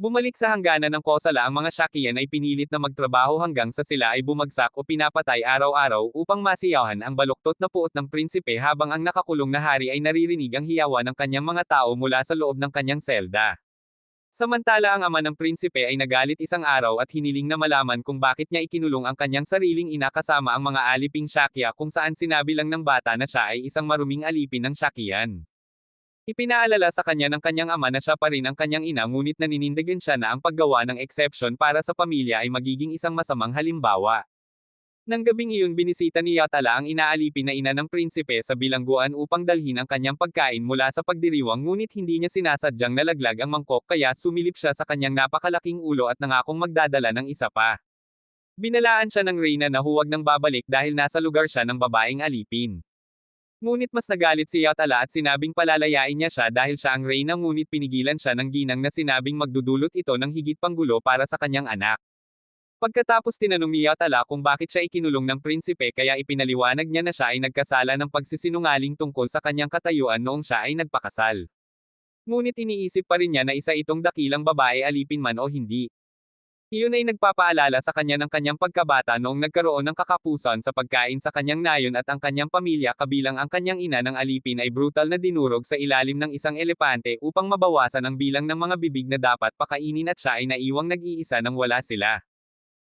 Bumalik sa hangganan ng Kosala ang mga Shakyan ay pinilit na magtrabaho hanggang sa sila ay bumagsak o pinapatay araw-araw upang masiyahan ang baluktot na puot ng prinsipe habang ang nakakulong na hari ay naririnig ang hiyawan ng kanyang mga tao mula sa loob ng kanyang selda. Samantala ang ama ng prinsipe ay nagalit isang araw at hiniling na malaman kung bakit niya ikinulong ang kanyang sariling ina kasama ang mga aliping Shakya kung saan sinabi lang ng bata na siya ay isang maruming alipin ng Shakyan. Ipinaalala sa kanya ng kanyang ama na siya pa rin ang kanyang ina ngunit naninindigan siya na ang paggawa ng exception para sa pamilya ay magiging isang masamang halimbawa. Nang gabing iyon binisita ni Yatala ang inaalipin na ina ng prinsipe sa bilangguan upang dalhin ang kanyang pagkain mula sa pagdiriwang ngunit hindi niya sinasadyang nalaglag ang mangkok kaya sumilip siya sa kanyang napakalaking ulo at nangakong magdadala ng isa pa. Binalaan siya ng reyna na huwag nang babalik dahil nasa lugar siya ng babaeng alipin. Ngunit mas nagalit si Yatala at sinabing palalayain niya siya dahil siya ang reyna ngunit pinigilan siya ng ginang na sinabing magdudulot ito ng higit pang gulo para sa kanyang anak. Pagkatapos tinanong ni Yatala kung bakit siya ikinulong ng prinsipe kaya ipinaliwanag niya na siya ay nagkasala ng pagsisinungaling tungkol sa kanyang katayuan noong siya ay nagpakasal. Ngunit iniisip pa rin niya na isa itong dakilang babae alipin man o hindi. Iyon ay nagpapaalala sa kanya ng kanyang pagkabata noong nagkaroon ng kakapusan sa pagkain sa kanyang nayon at ang kanyang pamilya kabilang ang kanyang ina ng alipin ay brutal na dinurog sa ilalim ng isang elepante upang mabawasan ang bilang ng mga bibig na dapat pakainin at siya ay naiwang nag-iisa nang wala sila.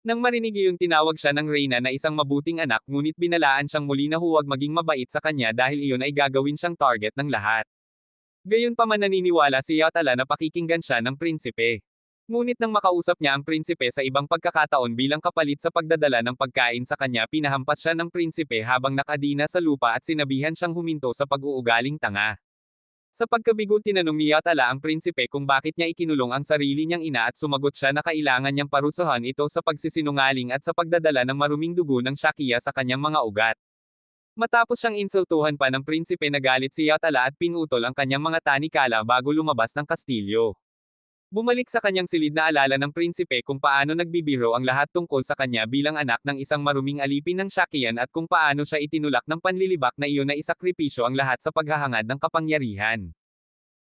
Nang marinig iyon tinawag siya ng reyna na isang mabuting anak ngunit binalaan siyang muli na huwag maging mabait sa kanya dahil iyon ay gagawin siyang target ng lahat. Gayunpaman naniniwala si Yatala na pakikinggan siya ng prinsipe. Ngunit nang makausap niya ang prinsipe sa ibang pagkakataon bilang kapalit sa pagdadala ng pagkain sa kanya pinahampas siya ng prinsipe habang nakadina sa lupa at sinabihan siyang huminto sa pag-uugaling tanga. Sa pagkabigo tinanong ni Yatala ang prinsipe kung bakit niya ikinulong ang sarili niyang ina at sumagot siya na kailangan niyang parusahan ito sa pagsisinungaling at sa pagdadala ng maruming dugo ng Shakya sa kanyang mga ugat. Matapos siyang insultuhan pa ng prinsipe nagalit si Yatala at pinutol ang kanyang mga tanikala bago lumabas ng kastilyo. Bumalik sa kanyang silid na alala ng prinsipe kung paano nagbibiro ang lahat tungkol sa kanya bilang anak ng isang maruming alipin ng Shakyan at kung paano siya itinulak ng panlilibak na iyon na isakripisyo ang lahat sa paghahangad ng kapangyarihan.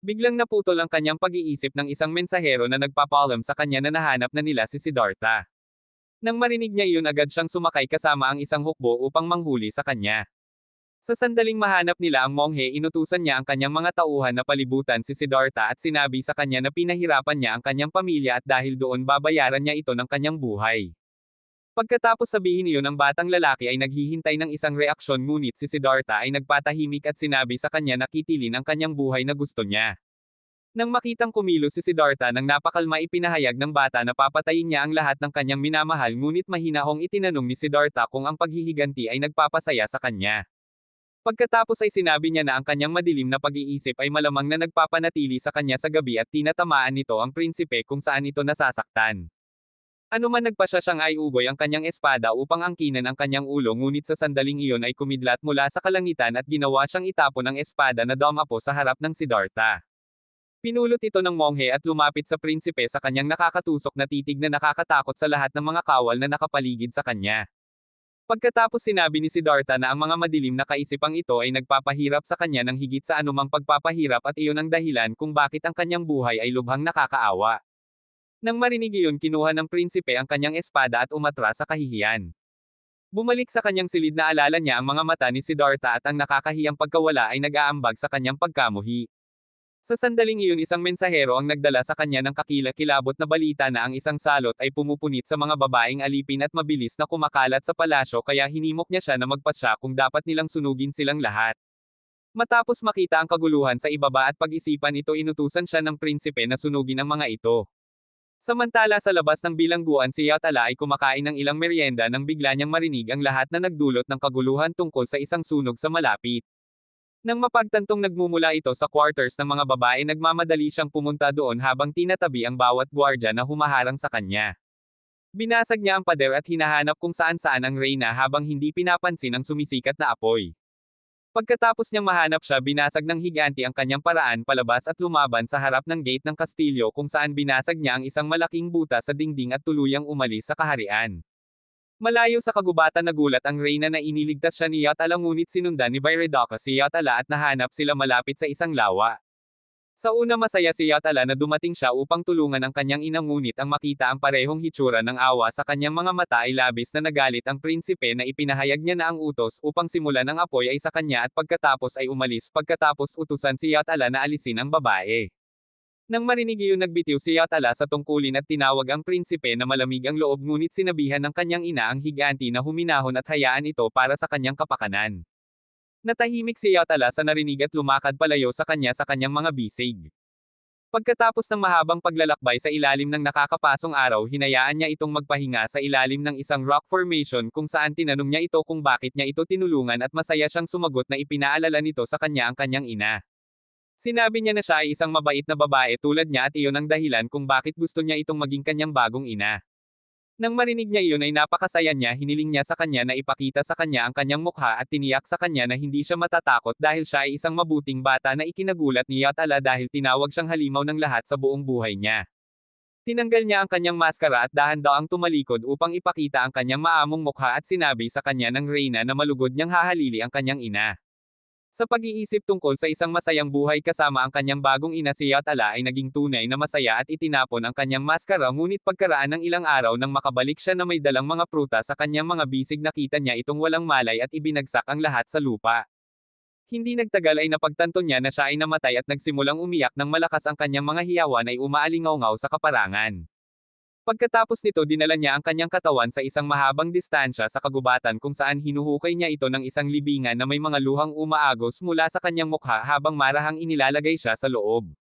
Biglang naputol ang kanyang pag-iisip ng isang mensahero na nagpapaalam sa kanya na nahanap na nila si Siddhartha. Nang marinig niya iyon agad siyang sumakay kasama ang isang hukbo upang manghuli sa kanya. Sa sandaling mahanap nila ang monghe inutusan niya ang kanyang mga tauhan na palibutan si Siddhartha at sinabi sa kanya na pinahirapan niya ang kanyang pamilya at dahil doon babayaran niya ito ng kanyang buhay. Pagkatapos sabihin iyon ang batang lalaki ay naghihintay ng isang reaksyon ngunit si Siddhartha ay nagpatahimik at sinabi sa kanya na kitilin ang kanyang buhay na gusto niya. Nang makitang kumilos si Siddhartha nang napakalma ipinahayag ng bata na papatayin niya ang lahat ng kanyang minamahal ngunit mahinahong itinanong ni Siddhartha kung ang paghihiganti ay nagpapasaya sa kanya. Pagkatapos ay sinabi niya na ang kanyang madilim na pag-iisip ay malamang na nagpapanatili sa kanya sa gabi at tinatamaan nito ang prinsipe kung saan ito nasasaktan. Ano man nagpasya siyang aiugoy ang kanyang espada upang angkinan ang kanyang ulo ngunit sa sandaling iyon ay kumidlat mula sa kalangitan at ginawa siyang itapon ang espada na dumapo sa harap ng Siddhartha. Pinulot ito ng monghe at lumapit sa prinsipe sa kanyang nakakatusok na titig na nakakatakot sa lahat ng mga kawal na nakapaligid sa kanya. Pagkatapos sinabi ni Siddhartha na ang mga madilim na kaisipang ito ay nagpapahirap sa kanya ng higit sa anumang pagpapahirap at iyon ang dahilan kung bakit ang kanyang buhay ay lubhang nakakaawa. Nang marinig iyon kinuha ng prinsipe ang kanyang espada at umatras sa kahihiyan. Bumalik sa kanyang silid na alala niya ang mga mata ni Siddhartha at ang nakakahiyang pagkawala ay nag-aambag sa kanyang pagkamuhi. Sa sandaling iyon isang mensahero ang nagdala sa kanya ng kakilakilabot na balita na ang isang salot ay pumupunit sa mga babaeng alipin at mabilis na kumakalat sa palasyo kaya hinimok niya siya na magpasya kung dapat nilang sunugin silang lahat. Matapos makita ang kaguluhan sa ibaba at pag-isipan ito inutusan siya ng prinsipe na sunugin ang mga ito. Samantala sa labas ng bilangguan si Yatala ay kumakain ng ilang merienda nang bigla niyang marinig ang lahat na nagdulot ng kaguluhan tungkol sa isang sunog sa malapit. Nang mapagtantong nagmumula ito sa quarters ng mga babae nagmamadali siyang pumunta doon habang tinatabi ang bawat gwardya na humaharang sa kanya. Binasag niya ang pader at hinahanap kung saan-saan ang reyna habang hindi pinapansin ang sumisikat na apoy. Pagkatapos niyang mahanap siya binasag ng higanti ang kanyang paraan palabas at lumaban sa harap ng gate ng kastilyo kung saan binasag niya ang isang malaking buta sa dingding at tuluyang umalis sa kaharian. Malayo sa kagubatan nagulat ang reyna na iniligtas siya ni Yatala ngunit sinundan ni Viridaka si Yatala at nahanap sila malapit sa isang lawa. Sa una masaya si Yatala na dumating siya upang tulungan ang kanyang ina ngunit ang makita ang parehong hitsura ng awa sa kanyang mga mata ay labis na nagalit ang prinsipe na ipinahayag niya na ang utos upang simulan ang apoy ay sa kanya at pagkatapos ay umalis pagkatapos utusan si Yatala na alisin ang babae. Nang marinig iyon nagbitiw si Yatala sa tungkulin at tinawag ang prinsipe na malamig ang loob ngunit sinabihan ng kanyang ina ang higanti na huminahon at hayaan ito para sa kanyang kapakanan. Natahimik si Yatala sa narinig at lumakad palayo sa kanyang mga bisig. Pagkatapos ng mahabang paglalakbay sa ilalim ng nakakapasong araw hinayaan niya itong magpahinga sa ilalim ng isang rock formation kung saan tinanong niya ito kung bakit niya ito tinulungan at masaya siyang sumagot na ipinaalala nito sa kanya ang kanyang ina. Sinabi niya na siya ay isang mabait na babae tulad niya at iyon ang dahilan kung bakit gusto niya itong maging kanyang bagong ina. Nang marinig niya iyon ay napakasaya niya hiniling niya sa kanya na ipakita sa kanya ang kanyang mukha at tiniyak sa kanya na hindi siya matatakot dahil siya ay isang mabuting bata na ikinagulat ni Yatala dahil tinawag siyang halimaw ng lahat sa buong buhay niya. Tinanggal niya ang kanyang maskara at dahan-daang tumalikod upang ipakita ang kanyang maamong mukha at sinabi sa kanya ng reyna na malugod niyang hahalili ang kanyang ina. Sa pag-iisip tungkol sa isang masayang buhay kasama ang kanyang bagong ina si Yatala ay naging tunay na masaya at itinapon ang kanyang maskara ngunit pagkaraan ng ilang araw nang makabalik siya na may dalang mga pruta sa kanyang mga bisig nakita niya itong walang malay at ibinagsak ang lahat sa lupa. Hindi nagtagal ay napagtanto niya na siya ay namatay at nagsimulang umiyak ng malakas ang kanyang mga hiyawan ay umaalingaw-ngaw sa kaparangan. Pagkatapos nito dinala niya ang kanyang katawan sa isang mahabang distansya sa kagubatan kung saan hinuhukay niya ito ng isang libingan na may mga luhang umaagos mula sa kanyang mukha habang marahang inilalagay siya sa loob.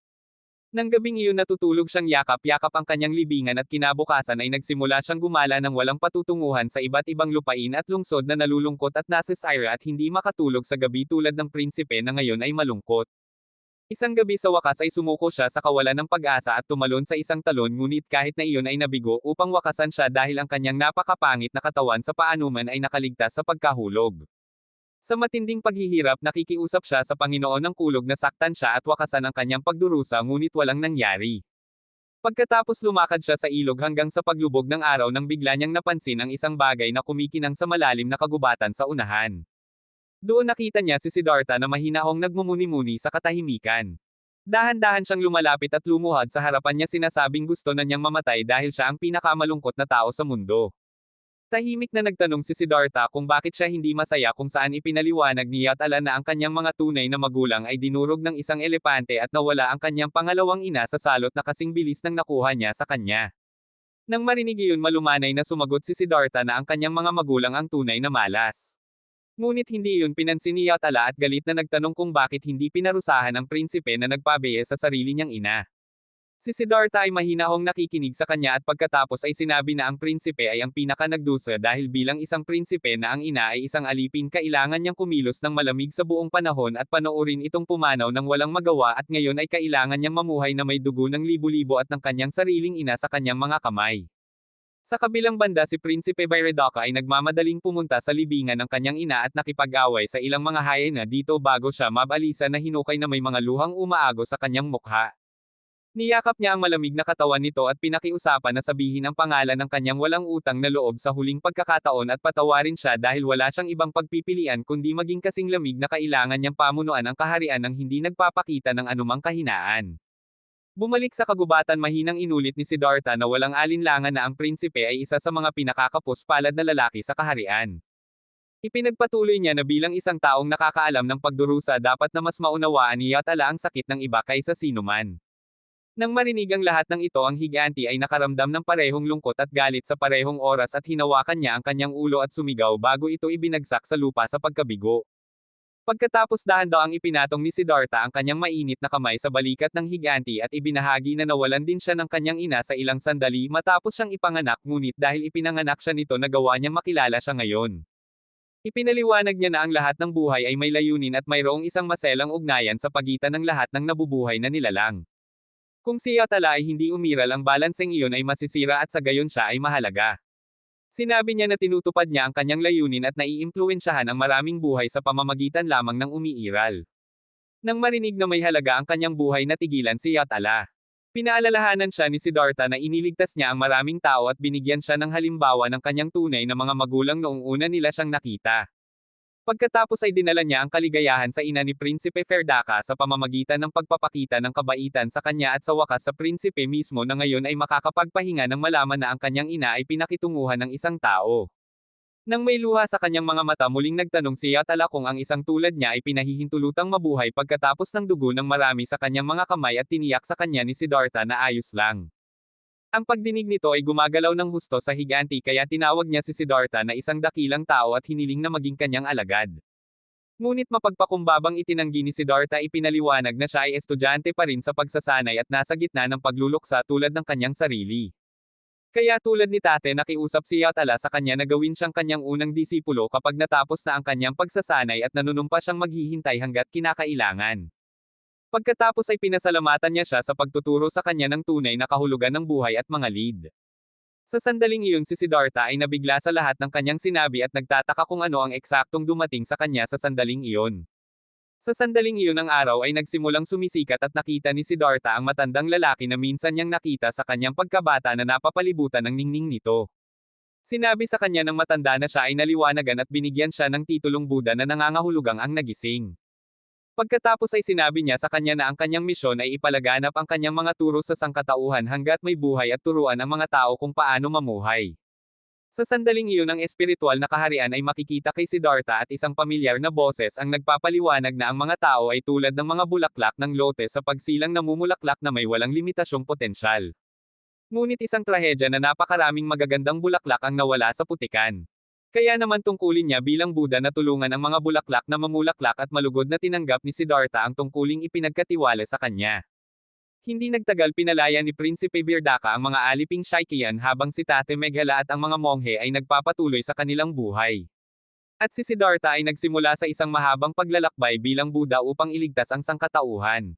Nang gabing iyon natutulog siyang yakap-yakap ang kanyang libingan at kinabukasan ay nagsimula siyang gumala ng walang patutunguhan sa iba't ibang lupain at lungsod na nalulungkot at nasisira at hindi makatulog sa gabi tulad ng prinsipe na ngayon ay malungkot. Isang gabi sa wakas ay sumuko siya sa kawalan ng pag-asa at tumalon sa isang talon ngunit kahit na iyon ay nabigo upang wakasan siya dahil ang kanyang napakapangit na katawan sa paanuman ay nakaligtas sa pagkahulog. Sa matinding paghihirap nakikiusap siya sa Panginoon ng kulog na saktan siya at wakasan ang kanyang pagdurusa ngunit walang nangyari. Pagkatapos lumakad siya sa ilog hanggang sa paglubog ng araw nang bigla niyang napansin ang isang bagay na kumikinang sa malalim na kagubatan sa unahan. Doon nakita niya si Siddhartha na mahinahong nagmumuni-muni sa katahimikan. Dahan-dahan siyang lumalapit at lumuhad sa harapan niya sinasabing gusto na niyang mamatay dahil siya ang pinakamalungkot na tao sa mundo. Tahimik na nagtanong si Siddhartha kung bakit siya hindi masaya kung saan ipinaliwanag ni Yatala na ang kanyang mga tunay na magulang ay dinurog ng isang elepante at nawala ang kanyang pangalawang ina sa salot na kasing bilis ng nakuha niya sa kanya. Nang marinig iyon malumanay na sumagot si Siddhartha na ang kanyang mga magulang ang tunay na malas. Ngunit hindi iyon pinansin ni Yatala at galit na nagtanong kung bakit hindi pinarusahan ang prinsipe na nagpabeye sa sarili niyang ina. Si Siddhartha ay mahinahong nakikinig sa kanya at pagkatapos ay sinabi na ang prinsipe ay ang pinaka-nagdusa dahil bilang isang prinsipe na ang ina ay isang alipin kailangan niyang kumilos ng malamig sa buong panahon at panoorin itong pumanaw ng walang magawa at ngayon ay kailangan niyang mamuhay na may dugo ng libo-libo at ng kanyang sariling ina sa kanyang mga kamay. Sa kabilang banda si Prinsipe Viradaka ay nagmamadaling pumunta sa libingan ng kanyang ina at nakipag-away sa ilang mga hyena dito bago siya mabalisa na hinukay na may mga luhang umaago sa kanyang mukha. Niyakap niya ang malamig na katawan nito at pinakiusapan na sabihin ang pangalan ng kanyang walang utang na loob sa huling pagkakataon at patawarin siya dahil wala siyang ibang pagpipilian kundi maging kasing lamig na kailangan niyang pamunuan ang kaharian ng hindi nagpapakita ng anumang kahinaan. Bumalik sa kagubatan mahinang inulit ni Siddhartha na walang alinlangan na ang prinsipe ay isa sa mga pinakakapos-palad na lalaki sa kaharian. Ipinagpatuloy niya na bilang isang taong nakakaalam ng pagdurusa dapat na mas maunawaan ni Yatala ang sakit ng iba kaysa sinuman. Nang marinig ang lahat ng ito ang higanti ay nakaramdam ng parehong lungkot at galit sa parehong oras at hinawakan niya ang kanyang ulo at sumigaw bago ito ibinagsak sa lupa sa pagkabigo. Pagkatapos dahan-dahang ipinatong ni Siddhartha ang kanyang mainit na kamay sa balikat ng higanti at ibinahagi na nawalan din siya ng kanyang ina sa ilang sandali matapos siyang ipanganak ngunit dahil ipinanganak siya nito nagawa niyang makilala siya ngayon. Ipinaliwanag niya na ang lahat ng buhay ay may layunin at mayroong isang maselang ugnayan sa pagitan ng lahat ng nabubuhay na nilalang. Kung si Yatala ay hindi umiral ang balanseng iyon ay masisira at sa gayon siya ay mahalaga. Sinabi niya na tinutupad niya ang kanyang layunin at naiimpluwensyahan ang maraming buhay sa pamamagitan lamang ng umiiral. Nang marinig na may halaga ang kanyang buhay natigilan si Yatala. Pinaalalahanan siya ni Siddhartha na iniligtas niya ang maraming tao at binigyan siya ng halimbawa ng kanyang tunay na mga magulang noong una nila siyang nakita. Pagkatapos ay dinala niya ang kaligayahan sa ina ni Prinsipe Ferdaka sa pamamagitan ng pagpapakita ng kabaitan sa kanya at sa wakas sa prinsipe mismo na ngayon ay makakapagpahinga ng malaman na ang kanyang ina ay pinakitunguhan ng isang tao. Nang may luha sa kanyang mga mata muling nagtanong si Yatala kung ang isang tulad niya ay pinahihintulutang mabuhay pagkatapos ng dugo ng marami sa kanyang mga kamay at tiniyak sa kanya ni Siddhartha na ayos lang. Ang pagdinig nito ay gumagalaw ng husto sa higanti kaya tinawag niya si Siddhartha na isang dakilang tao at hiniling na maging kanyang alagad. Ngunit mapagpakumbabang itinanggi ni Siddhartha ipinaliwanag na siya ay estudyante pa rin sa pagsasanay at nasa gitna ng pagluluksa tulad ng kanyang sarili. Kaya tulad ni Tate nakiusap si Yatala sa kanya na gawin siyang kanyang unang disipulo kapag natapos na ang kanyang pagsasanay at nanunumpa siyang maghihintay hanggat kinakailangan. Pagkatapos ay pinasalamatan niya siya sa pagtuturo sa kanya ng tunay na kahulugan ng buhay at mga lead. Sa sandaling iyon si Siddhartha ay nabigla sa lahat ng kanyang sinabi at nagtataka kung ano ang eksaktong dumating sa kanya sa sandaling iyon. Sa sandaling iyon ang araw ay nagsimulang sumisikat at nakita ni Siddhartha ang matandang lalaki na minsan niyang nakita sa kanyang pagkabata na napapalibutan ng ningning nito. Sinabi sa kanya ng matanda na siya ay naliwanagan at binigyan siya ng titulong Buddha na nangangahulugang ang nagising. Pagkatapos ay sinabi niya sa kanya na ang kanyang misyon ay ipalaganap ang kanyang mga turo sa sangkatauhan hanggat may buhay at turuan ang mga tao kung paano mamuhay. Sa sandaling iyon ang espiritual na kaharian ay makikita kay Siddhartha at isang pamilyar na boses ang nagpapaliwanag na ang mga tao ay tulad ng mga bulaklak ng lote sa pagsilang namumulaklak na may walang limitasyong potensyal. Ngunit isang trahedya na napakaraming magagandang bulaklak ang nawala sa putikan. Kaya naman tungkulin niya bilang Buddha na tulungan ang mga bulaklak na mamulaklak at malugod na tinanggap ni Siddhartha ang tungkuling ipinagkatiwala sa kanya. Hindi nagtagal pinalaya ni Prinsipe Virdaka ang mga aliping Shaikian habang si Tate Meghala at ang mga monghe ay nagpapatuloy sa kanilang buhay. At si Siddhartha ay nagsimula sa isang mahabang paglalakbay bilang Buddha upang iligtas ang sangkatauhan.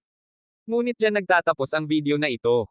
Ngunit diyan nagtatapos ang video na ito.